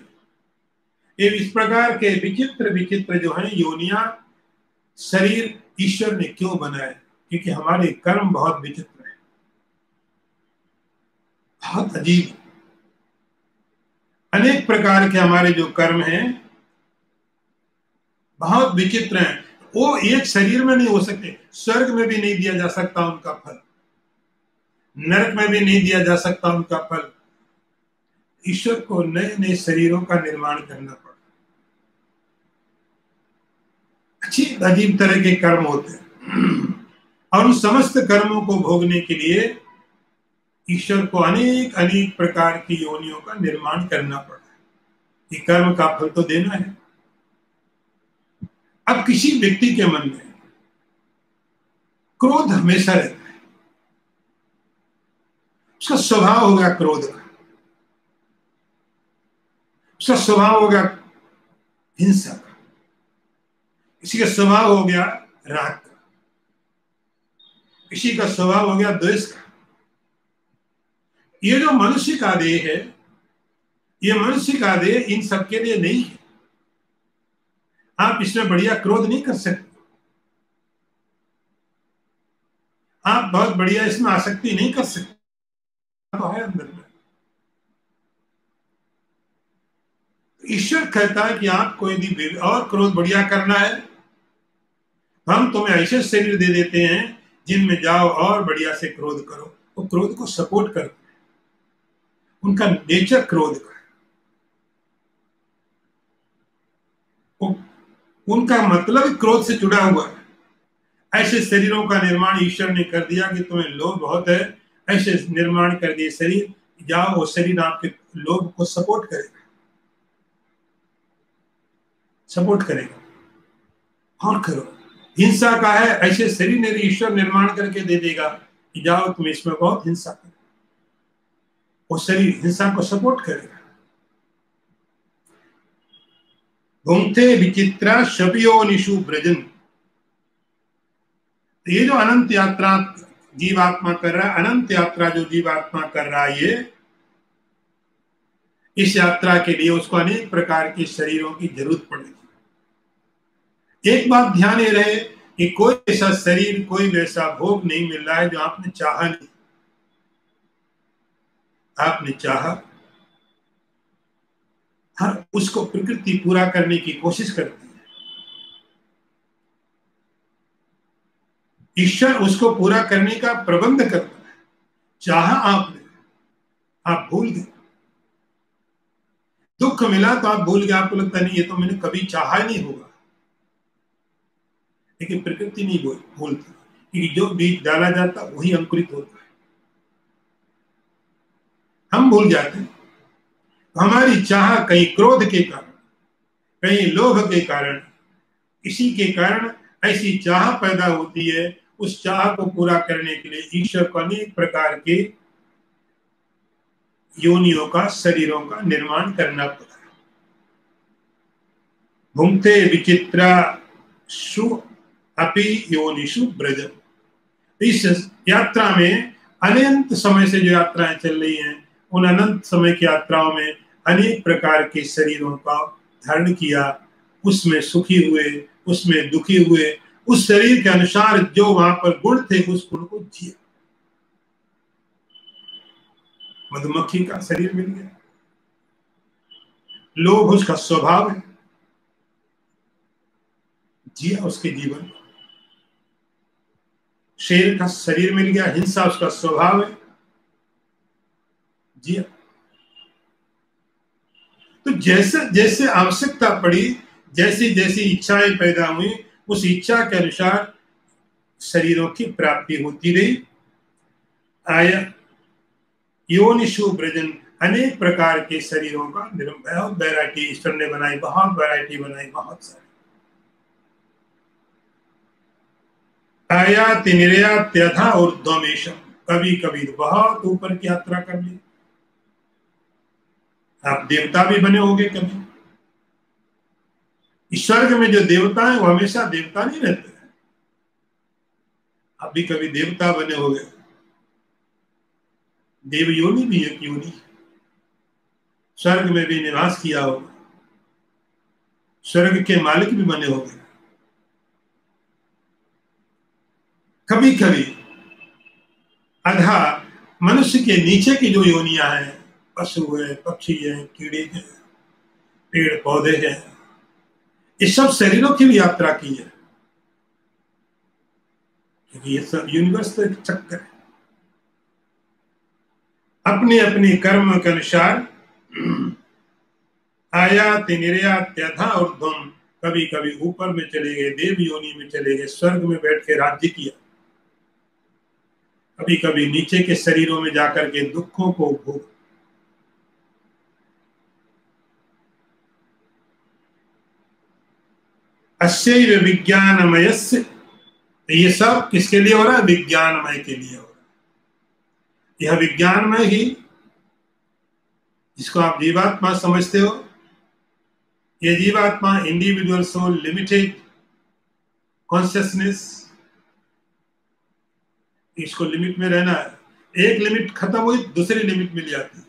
ये इस प्रकार के विचित्र विचित्र जो है योनियां, शरीर ईश्वर ने क्यों बनाए? क्योंकि हमारे कर्म बहुत विचित्र है, बहुत अजीब। अनेक प्रकार के हमारे जो कर्म हैं बहुत विचित्र हैं। वो एक शरीर में नहीं हो सकते, स्वर्ग में भी नहीं दिया जा सकता उनका फल, नरक में भी नहीं दिया जा सकता उनका फल। ईश्वर को नए नए शरीरों का निर्माण करना पड़ा। अजीब अजीब तरह के कर्म होते हैं और उन समस्त कर्मों को भोगने के लिए ईश्वर को अनेक अनेक प्रकार की योनियों का निर्माण करना पड़ा। ये कर्म का फल तो देना है। अब किसी व्यक्ति के मन में क्रोध हमेशा रहता है, उसका स्वभाव हो गया क्रोध का, उसका स्वभाव हो गया हिंसा का, किसी का स्वभाव हो गया राग का, किसी का स्वभाव हो गया द्वेष का। ये जो मनुष्य का देह है, ये मनुष्य का देह इन सबके लिए नहीं है। आप इसमें बढ़िया क्रोध नहीं कर सकते, आप बहुत बढ़िया इसमें आसक्ति नहीं कर सकते, तो है अंदर में। ईश्वर कहता है कि आपको यदि और क्रोध बढ़िया करना है, हम तुम्हें ऐसे शरीर दे देते हैं जिनमें जाओ और बढ़िया से क्रोध करो। वो क्रोध को सपोर्ट करते हैं, उनका नेचर क्रोध का है, उनका मतलब क्रोध से जुड़ा हुआ है। ऐसे शरीरों का निर्माण ईश्वर ने कर दिया कि तुम्हें लोभ बहुत है, ऐसे निर्माण कर दिए शरीर, जाओ वो शरीर आपके लोभ को सपोर्ट करेगा, सपोर्ट करेगा और करो। हिंसा का है, ऐसे शरीर ईश्वर निर्माण करके दे देगा कि जाओ तुम इसमें बहुत हिंसा करो, वो शरीर हिंसा को सपोर्ट करेगा। भुंक्ते विचित्रा शपियोनिषु ब्रजन। ये जो अनंत यात्रा जीवात्मा कर रहा है, अनंत यात्रा जो जीवात्मा कर रहा है, ये इस यात्रा के लिए उसको अनेक प्रकार के शरीरों की जरूरत पड़ेगी। एक बात ध्यान ये रहे कि कोई ऐसा शरीर, कोई वैसा भोग नहीं मिल रहा है जो आपने चाहा नहीं। आपने चाहा, हर उसको प्रकृति पूरा करने की कोशिश करती है, ईश्वर उसको पूरा करने का प्रबंध करता है। चाहा आपने, आप भूल गए। दुख मिला तो आप भूल गए, आपको लगता नहीं ये तो मैंने कभी चाहा ही नहीं होगा। लेकिन प्रकृति नहीं भूलती, क्योंकि जो बीज डाला जाता वही अंकुरित होता है। हम भूल जाते हैं। हमारी चाह कहीं क्रोध के कारण, कहीं लोभ के कारण, इसी के कारण ऐसी चाह पैदा होती है। उस चाह को पूरा करने के लिए ईश्वर को अनेक प्रकार के योनियों का, शरीरों का निर्माण करना पड़ा है। भुंक्ते विचित्रा शु अपि योनिषु ब्रज। इस यात्रा में अनंत समय से जो यात्राएं चल रही हैं, उन अनंत समय की यात्राओं में अनेक प्रकार के शरीरों का धारण किया, उसमें सुखी हुए, उसमें दुखी हुए, उस शरीर के अनुसार जो वहां पर गुण थे उस गुण को जिया। मधुमक्खी का शरीर मिल गया, लोभ उसका स्वभाव है, जिया उसके जीवन। शेर का शरीर मिल गया, हिंसा उसका स्वभाव है, जिया। तो जैसे जैसे आवश्यकता पड़ी, जैसी जैसी इच्छाएं पैदा हुई, उस इच्छा के अनुसार शरीरों की प्राप्ति होती रही। आया योनिषु ब्रजन, अनेक प्रकार के शरीरों का बहुत वैरायटी ईश्वर ने बनाई, बहुत वैरायटी बनाई, बहुत सारी। आयाति निर्यात्यथा ऊर्ध्वमेशम, कभी कभी बहुत ऊपर की यात्रा कर ली। आप देवता भी बने होंगे कभी। स्वर्ग में जो देवता है वो हमेशा देवता नहीं रहते हैं। आप भी कभी देवता बने होंगे। देव योनि भी एक योनि, स्वर्ग में भी निवास किया होगा, स्वर्ग के मालिक भी बने होंगे। कभी कभी अधा मनुष्य के नीचे की जो योनियां हैं, पशु है, पक्षी है, कीड़े हैं, पेड़ पौधे हैं, इस सब शरीरों की भी यात्रा की है, क्योंकि ये सब यूनिवर्स तो एक चक्कर है। अपने अपने कर्म के अनुसार आयाति निर्यात्यथा ऊर्ध्वम, कभी कभी ऊपर में चले गए, देव योनि में चले गए, स्वर्ग में बैठ के राज्य किया। कभी कभी नीचे के शरीरों में जाकर के दुखों को भोग। अस्यैव विज्ञानमयस्य, ये सब किसके लिए हो रहा है? विज्ञानमय के लिए हो रहा है। यह विज्ञान में ही, जिसको आप जीवात्मा समझते हो, यह जीवात्मा इंडिविजुअल सोल, लिमिटेड कॉन्शियसनेस, इसको लिमिट में रहना है। एक लिमिट खत्म हुई, दूसरी लिमिट मिल जाती है।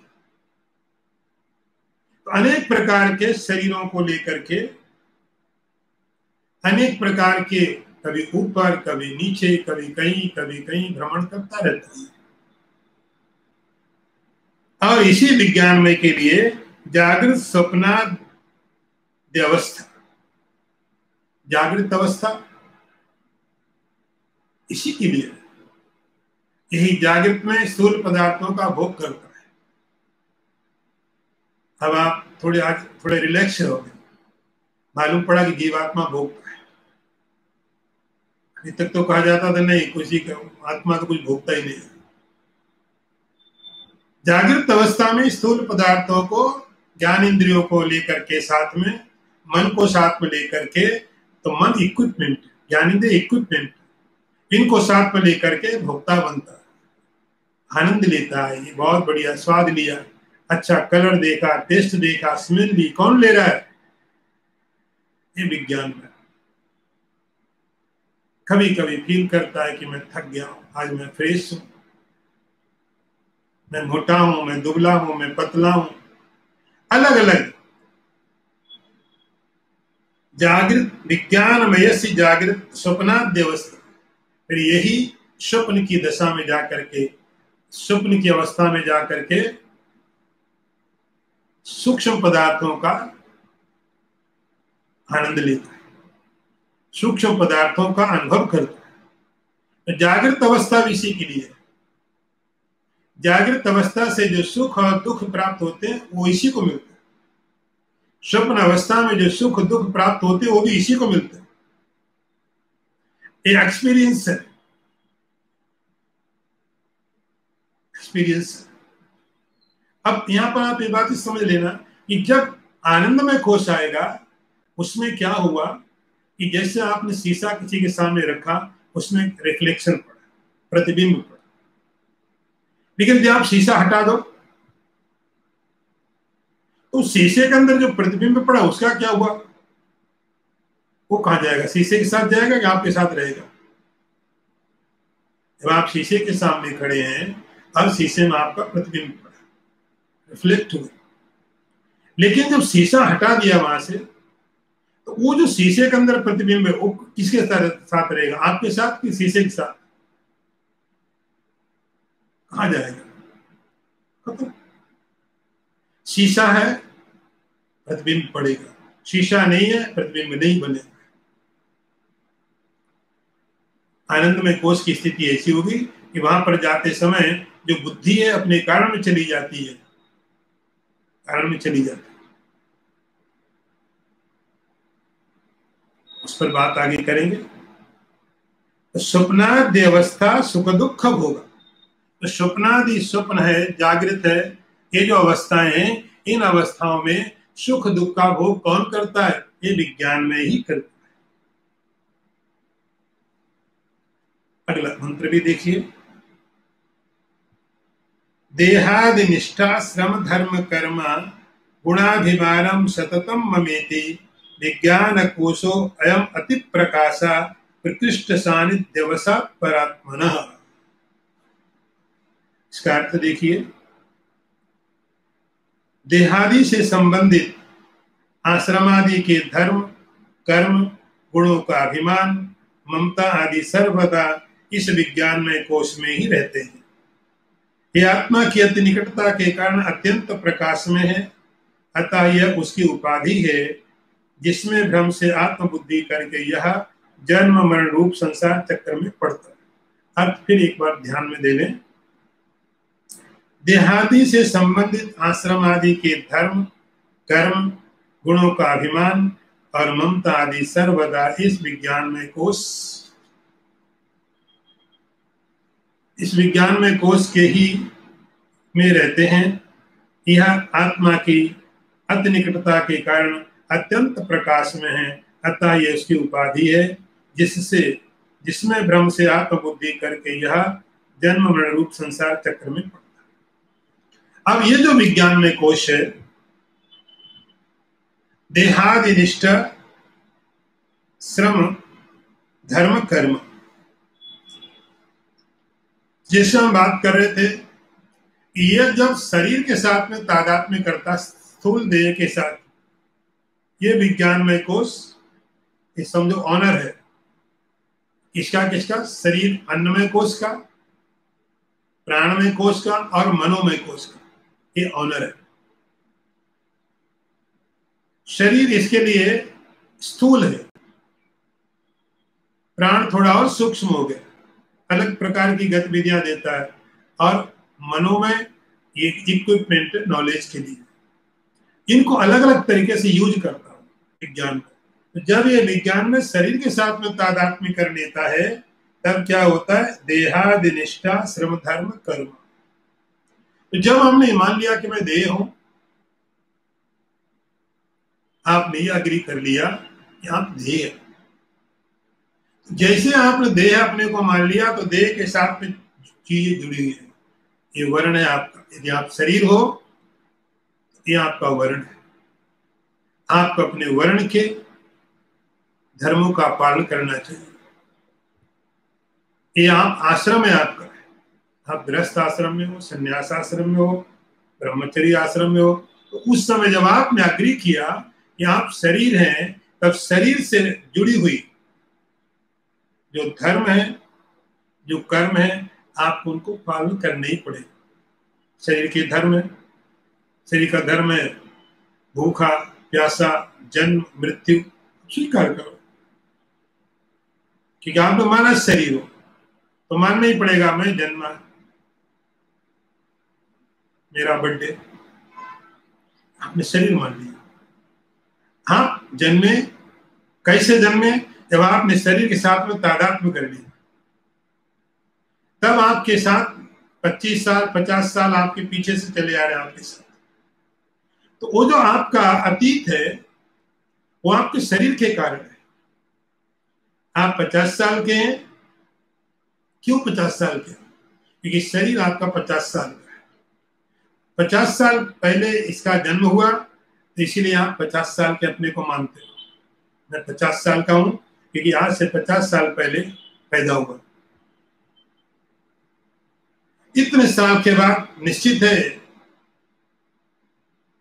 तो अनेक प्रकार के शरीरों को लेकर के, अनेक प्रकार के, कभी ऊपर कभी नीचे, कभी कहीं भ्रमण करता रहता है। और इसी विज्ञानमय के लिए जागृत स्वप्नादि अवस्था, जागृत अवस्था इसी के लिए, यही जागृत में स्थूल पदार्थों का भोग करता है। अब आप थोड़े रिलैक्स हो गए, मालूम पड़ा कि जीवात्मा भोगता है। अभी तक तो कहा जाता था नहीं, किसी आत्मा तो कुछ भोगता ही नहीं है। जागृत अवस्था में स्थूल पदार्थों को, ज्ञान इंद्रियों को लेकर के, साथ में मन को साथ में लेकर के, तो मन इक्विपमेंट, ज्ञान इंद्रिय इक्विपमेंट, इनको साथ में लेकर के भोक्ता बनता है, आनंद लेता है। ये बहुत बढ़िया स्वाद लिया, अच्छा कलर देखा, टेस्ट देखा, स्मेल ली, कौन ले रहा है? ये विज्ञान में। कभी कभी फील करता है कि मैं थक गया हूं, आज मैं फ्रेश हूं, मैं मोटा हूं, मैं दुबला हूं, मैं पतला हूं, अलग अलग जागृत विज्ञानमय से जागृत स्वप्नाद्य अवस्था। फिर यही स्वप्न की दशा में जाकर के, स्वप्न की अवस्था में जाकर के सूक्ष्म पदार्थों का आनंद लेता है, सूक्ष्म पदार्थों का अनुभव करता है। जागृत अवस्था भी इसी के लिए है। जागृत अवस्था से जो सुख और दुख प्राप्त होते हैं वो इसी को मिलते हैं। स्वप्न अवस्था में जो सुख दुख प्राप्त होते हैं वो भी इसी को मिलते हैं। ये एक्सपीरियंस है, एक्सपीरियंस। अब यहां पर आप ये बात ही समझ लेना कि जब आनंद में कोश आएगा, उसमें क्या हुआ कि जैसे आपने शीशा किसी के सामने रखा, उसमें रिफ्लेक्शन पड़ा, प्रतिबिंब पड़ा। लेकिन जब आप शीशा हटा दो तो शीशे के अंदर जो प्रतिबिंब पड़ा उसका क्या हुआ? वो कहां जाएगा? शीशे के साथ जाएगा कि आपके साथ रहेगा? जब आप शीशे के सामने खड़े हैं, अब शीशे में आपका प्रतिबिंब पड़ा, रिफ्लेक्ट हुआ। लेकिन जब शीशा हटा दिया वहां से, तो वो जो शीशे के अंदर प्रतिबिंब है वो किसके साथ रहेगा? आपके साथ कि शीशे के साथ? कहां जाएगा? खत्म। शीशा है, प्रतिबिंब पड़ेगा, शीशा नहीं है, प्रतिबिंब नहीं बनेगा। आनंद में कोश की स्थिति ऐसी होगी कि वहां पर जाते समय जो बुद्धि है अपने कारण में चली जाती है, कारण में चली जाती है। उस पर बात आगे करेंगे। तो स्वप्नादि अवस्था सुख दुख भोग। तो स्वप्नादि, स्वप्न है, जागृत है, ये जो अवस्थाएं हैं, इन अवस्थाओं में सुख दुख का भोग कौन करता है? ये विज्ञान में ही करता है। अगला मंत्र भी देखिए। देहादि निष्ठा श्रम धर्म कर्म गुणाभिमानम सततम ममेति विज्ञान कोशो अयम अति प्रकाशा प्रकृष्ट सानिध्यवसा परात्मनः। इसका अर्थ देखिए। देहादि से संबंधित आश्रमादि के धर्म कर्म गुणों का अभिमान ममता आदि सर्वदा इस विज्ञान में कोश में ही रहते हैं। ये आत्मा की अति निकटता के कारण अत्यंत प्रकाश में है, अतः यह उसकी उपाधि है जिसमें भ्रम से आत्मबुद्धि करके यह जन्म मरण रूप संसार चक्र में पड़ता है। अर्थ फिर एक बार ध्यान में दे लें। देहादि से संबंधित आश्रम आदि के धर्म कर्म गुणों का अभिमान और ममता आदि सर्वदा इस विज्ञान में कोश के ही में रहते हैं। यह आत्मा की अति निकटता के कारण अत्यंत प्रकाश में है, अतः यह उसकी उपाधि है जिसमें भ्रम से आत्मबुद्धि करके यह जन्म मरण रूप संसार चक्र में पड़ता है। अब ये जो विज्ञान में कोश है, देहादिनिष्ठ श्रम धर्म कर्म, जैसे हम बात कर रहे थे, ये जब शरीर के साथ में तादात्म्य करता, स्थूल देह के साथ, ये विज्ञान में कोश, ये समझो ऑनर है किसका किसका, शरीर अन्नमय कोश का, प्राणमय कोश का और मनोमय कोश का, ये ऑनर है। शरीर इसके लिए स्थूल है, प्राण थोड़ा और सूक्ष्म हो गया, अलग प्रकार की गतिविधियां देता है, और मनोमय ये इक्विपमेंट नॉलेज के लिए, इनको अलग अलग तरीके से यूज करता हूं विज्ञान में। तो जब ये विज्ञान में शरीर के साथ में तादात्म्य कर लेता है, तब क्या होता है, देहादिनिष्ठा श्रम धर्म कर्म। तो जब हमने मान लिया कि मैं देह हूं, आपने ये अग्री कर लिया कि आप देह, जैसे आपने देह अपने को मान लिया, तो देह के साथ में चीजें जुड़ी हुई है। ये वर्ण है आपका, यदि आप शरीर हो, ये आपका वर्ण है। आपको अपने वर्ण के धर्मों का पालन करना चाहिए। ये आप आश्रम है आपका, आप गृहस्थ आश्रम में हो, संन्यास आश्रम में हो, ब्रह्मचर्य आश्रम में हो, तो उस समय जब आपने अग्री किया कि आप शरीर हैं, तब शरीर से जुड़ी हुई जो धर्म है, जो कर्म है, आपको उनको पालन करने ही पड़ेगा। शरीर के धर्म है, शरीर का धर्म है भूखा प्यासा जन्म मृत्यु, स्वीकार करो, क्योंकि आपने माना शरीर हो तो मानना ही पड़ेगा, मैं जन्मा, मेरा बर्थडे, आपने शरीर मान लिया। आप जन्मे, कैसे जन्मे, जब आपने शरीर के साथ में तादात्म्य कर लिया, तब आपके साथ 25 साल 50 साल आपके पीछे से चले आ रहे हैं आपके साथ। तो वो जो आपका अतीत है, वो आपके शरीर के कारण है। आप 50 साल के हैं, क्यों 50 साल के? क्योंकि शरीर आपका 50 साल का है। 50 साल पहले इसका जन्म हुआ, तो इसीलिए आप 50 साल के अपने को मानते हो। मैं 50 साल का हूं क्योंकि आज से 50 साल पहले पैदा हुआ। इतने साल के बाद निश्चित है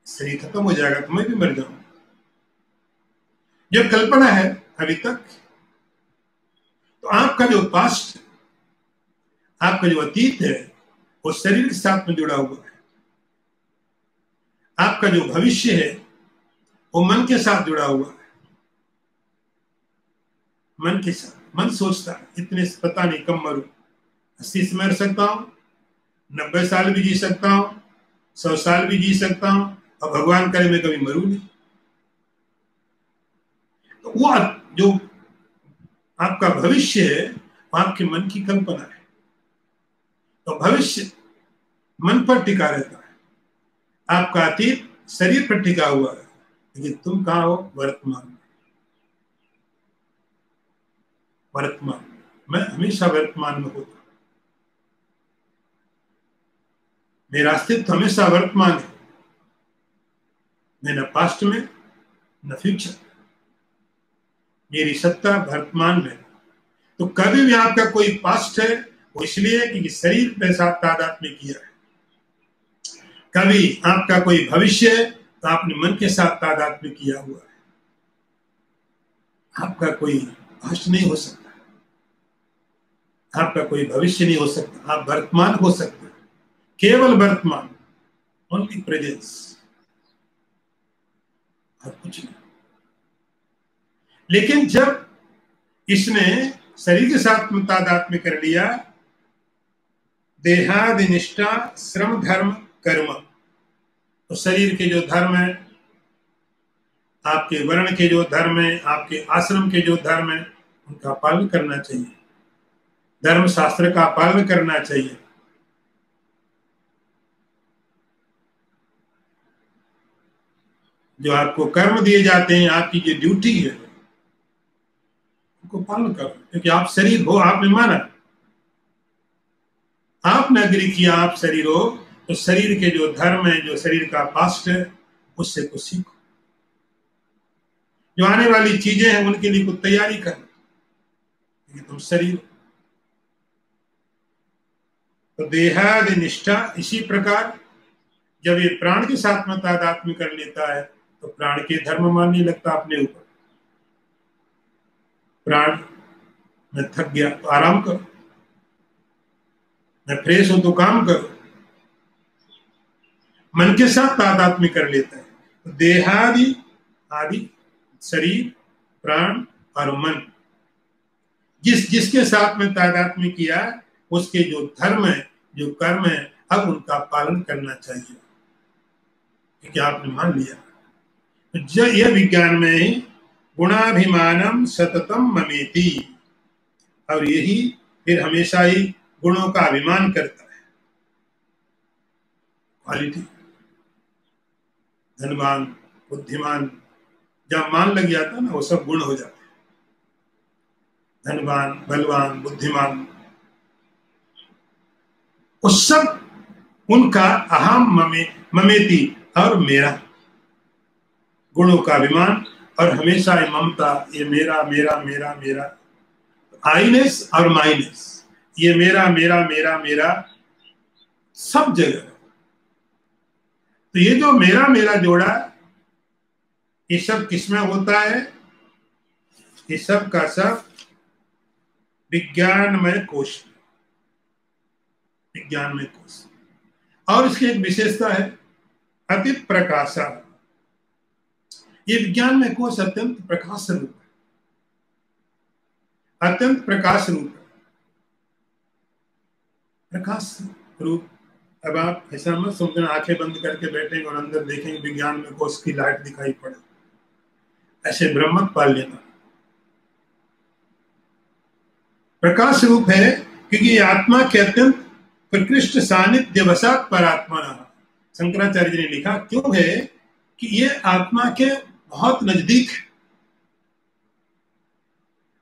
शरीर खत्म हो जाएगा, तो मैं भी मर जाऊंगा। जो कल्पना है अभी तक, तो आपका जो पास्ट, आपका जो अतीत है, वो शरीर के साथ में जुड़ा हुआ है। आपका जो भविष्य है, वो मन के साथ जुड़ा हुआ है। मन के साथ, मन सोचता है इतने पता नहीं कब मरूं, 80 से मर सकता हूं, 90 साल भी जी सकता हूं, 100 साल भी जी सकता हूं, और भगवान करे मैं कभी मरूं नहीं। तो वो जो आपका भविष्य है, वो आपके मन की कल्पना है। तो भविष्य मन पर टिका रहता है, आपका अतीत शरीर पर टिका हुआ है, लेकिन तुम कहाँ हो? वर्तमान में। वर्तमान में मैं हमेशा वर्तमान में होता, मेरा अस्तित्व हमेशा वर्तमान है। मैं न पास्ट में न फ्यूचर, मेरी सत्ता वर्तमान में। तो कभी भी आपका कोई पास्ट है, वो इसलिए कि शरीर के साथ तादात्म्य किया है। कभी आपका कोई भविष्य है, तो आपने मन के साथ तादात्म्य किया हुआ है। आपका कोई पास्ट नहीं हो सकता, आपका कोई भविष्य नहीं हो सकता, आप वर्तमान हो सकते हैं, केवल वर्तमान, ओनली प्रेजेंस, और कुछ नहीं। लेकिन जब इसने शरीर के साथ तादात्म्य कर लिया, देहादिनिष्ठा श्रम धर्म कर्म, तो शरीर के जो धर्म है, आपके वर्ण के जो धर्म है, आपके आश्रम के जो धर्म है, उनका पालन करना चाहिए। धर्म शास्त्र का पालन करना चाहिए। जो आपको कर्म दिए जाते हैं, आपकी जो ड्यूटी है, उनको पालन करो, क्योंकि आप शरीर हो, आपने माना। आपने अग्री किया आप शरीर हो, तो शरीर के जो धर्म है, जो शरीर का पास्ट है, उससे कुछ सीखो। जो आने वाली चीजें हैं उनके लिए कुछ तैयारी करो, क्योंकि तुम शरीर हो। तो देहादि निष्ठा इसी प्रकार जब ये प्राण के साथ में तादात्म्य कर लेता है तो प्राण के धर्म मानने लगता अपने ऊपर। प्राण मैं थक गया तो आराम करो, मैं फ्रेश हूं तो काम करो। मन के साथ तादात्म्य कर लेता है तो देहादि आदि शरीर, प्राण और मन, जिसके साथ में तादात्म्य किया उसके जो धर्म है, जो कर्म है, अब उनका पालन करना चाहिए, क्योंकि आपने मान लिया। तो यह विज्ञान में ही गुणाभिमानम सततम ममेति, और यही फिर हमेशा ही गुणों का अभिमान करता है। क्वालिटी, धनवान, बुद्धिमान, जब मान लग जाता है ना वो सब गुण हो जाते हैं। धनवान, बलवान, बुद्धिमान, उस सब उनका अहम ममेति और मेरा, गुणों का अभिमान और हमेशा ये ममता, ये मेरा मेरा मेरा मेरा, आईनेस और माइनेस, ये मेरा मेरा मेरा मेरा सब जगह। तो ये जो मेरा मेरा जोड़ा, ये सब किसमें होता है? ये सब का सब विज्ञानमय कोश, विज्ञानमय कोश। और इसकी एक विशेषता है अति प्रकाशा। ये विज्ञानमय कोश अत्यंत प्रकाश रूप है, अत्यंत प्रकाश रूप है, प्रकाश रूप। अब आप ऐसा मत समझना आंखें बंद करके बैठेंगे और अंदर देखेंगे विज्ञान में कोश की लाइट दिखाई पड़े, ऐसे भ्रम मत पाल लेना। प्रकाश रूप है क्योंकि ये आत्मा के अत्यंत प्रकृष्ट सानिध्य वसात पर आत्मा। शंकराचार्य जी ने लिखा क्यों है कि ये आत्मा के बहुत नजदीक है,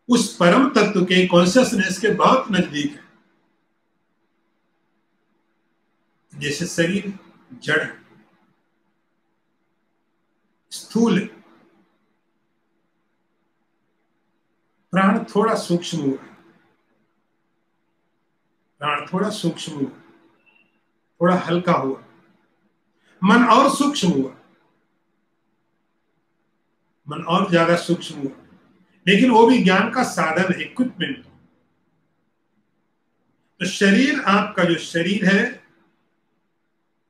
उस परम तत्व के कॉन्शियसनेस के बहुत नजदीक है। जैसे शरीर जड़ है, स्थूल है, प्राण थोड़ा सूक्ष्म हुआ, प्राण थोड़ा सूक्ष्म हुआ, थोड़ा हल्का हुआ, मन और सूक्ष्म हुआ, मन और ज्यादा सूक्ष्म हुआ, लेकिन वो भी ज्ञान का साधन, इक्विपमेंट। तो शरीर, आपका जो शरीर है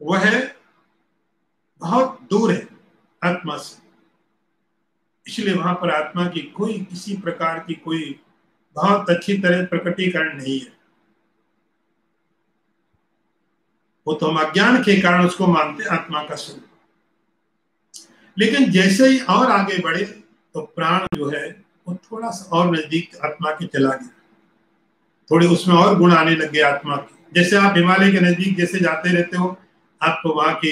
वह है बहुत दूर है आत्मा से, इसलिए वहां पर आत्मा की कोई किसी प्रकार की कोई बहुत अच्छी तरह प्रकटीकरण नहीं है। वो तो हम अज्ञान के कारण उसको मानते आत्मा का स्वरूप। लेकिन जैसे ही और आगे बढ़े तो प्राण जो है वो थोड़ा सा और नजदीक आत्मा के चला गया, थोड़े उसमें और गुण आने लग गए आत्मा के। जैसे आप हिमालय के नजदीक जैसे जाते रहते हो, आपको वहां की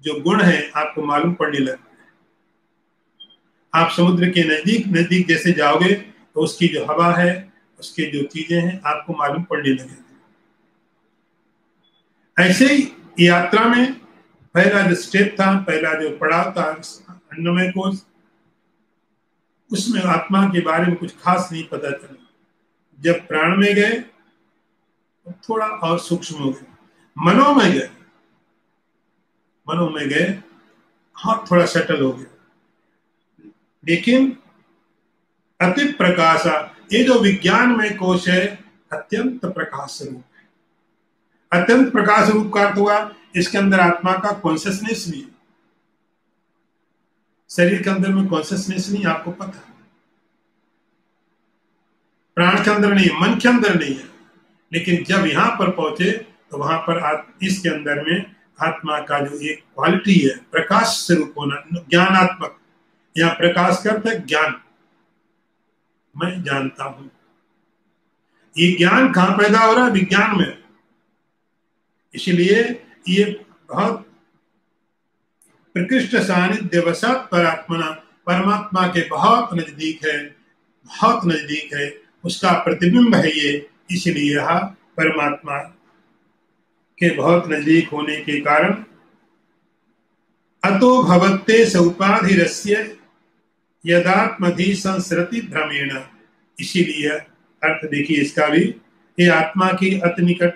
जो गुण है आपको मालूम पड़ने लगता है। आप समुद्र के नजदीक नजदीक जैसे जाओगे तो उसकी जो हवा है, उसकी जो चीजें हैं आपको मालूम पड़ने लगेगी। ऐसे ही यात्रा में पहला जो स्टेप था, पहला जो पड़ाव था अन्नमय कोश, उसमें आत्मा के बारे में कुछ खास नहीं पता चला। जब प्राण में गए तो थोड़ा और सूक्ष्म हो गए, मनो में गए, मनो में गए हाँ थोड़ा सेटल हो गया। लेकिन अति प्रकाशा, ये जो विज्ञान में कोश है अत्यंत प्रकाश रूप है। अत्यंत प्रकाश रूप का अर्थ हुआ इसके अंदर आत्मा का कॉन्शियसनेस भी है। शरीर के अंदर में कॉन्शियसनेस नहीं, आपको पता है, प्राण के अंदर नहीं है, मन के अंदर नहीं है। लेकिन जब यहां पर पहुंचे तो वहां पर इसके अंदर में आत्मा का जो एक क्वालिटी है प्रकाश स्वरूप होना, ज्ञानात्मक। यहाँ प्रकाश का अर्थ है ज्ञान, मैं जानता हूं। ये ज्ञान कहां पैदा हो रहा है? विज्ञान में। इसलिए ये बहुत प्रकृष्ट सानिध्य वसात परात्मना, परमात्मा के बहुत नजदीक है, बहुत नजदीक है, उसका प्रतिबिंब है ये। इसलिए यह परमात्मा के बहुत नजदीक होने के कारण अतो भवत्ते सौपाधिरस्य यदात्मधि संसरति भ्रमेण। इसीलिए अर्थ देखिए इसका भी, ये आत्मा की अति निकट,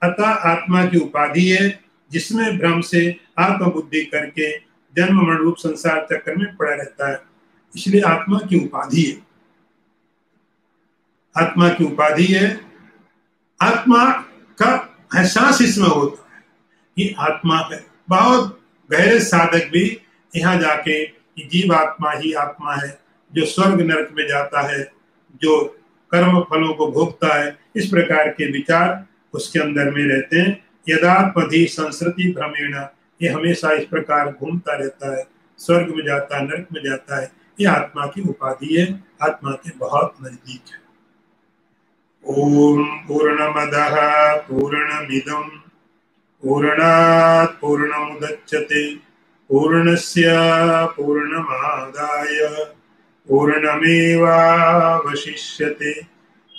अतः आत्मा की उपाधि है जिसमें भ्रम से आत्मबुद्धि करके जन्म मरण रूप संसार चक्कर में पड़ा रहता है। इसलिए आत्मा की उपाधि है, आत्मा की उपाधि है। आत्मा का एहसास इसमें होता है कि आत्मा है। बहुत गहरे साधक भी यहाँ जाके कि जीव आत्मा ही आत्मा है, जो स्वर्ग नरक में जाता है, जो कर्म फलों को भोगता है, इस प्रकार के विचार उसके अंदर में रहते हैं। यदात्मधि संसृति भ्रमेण, ये हमेशा इस प्रकार घूमता रहता है, स्वर्ग में जाता है, नरक में जाता है। ये आत्मा की उपाधि है, आत्मा के बहुत नजदीक है। ओम पूर्णमदः पूर्णमिदं पूर्णात् पूर्णमुदच्यते पूर्णस्य पूर्णमादाय पूर्णमेवावशिष्यते।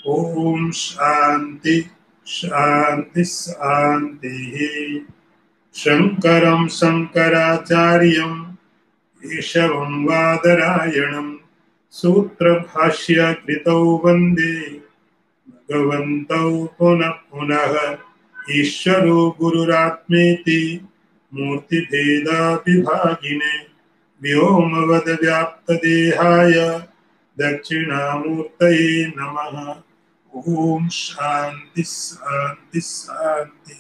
ओम शांति शांति शांति। शंकरं शंकराचार्यं केशवं बादरायणं सूत्रभाष्य कृतौ वन्दे भगवन्तौ पुनः पुनः। ईश्वरो गुरुरात्मेति मूर्तिभेद विभागिने व्योमवद् व्याप्तदेहाय दक्षिणामूर्तये नमः। ओम शांति शांति शांति।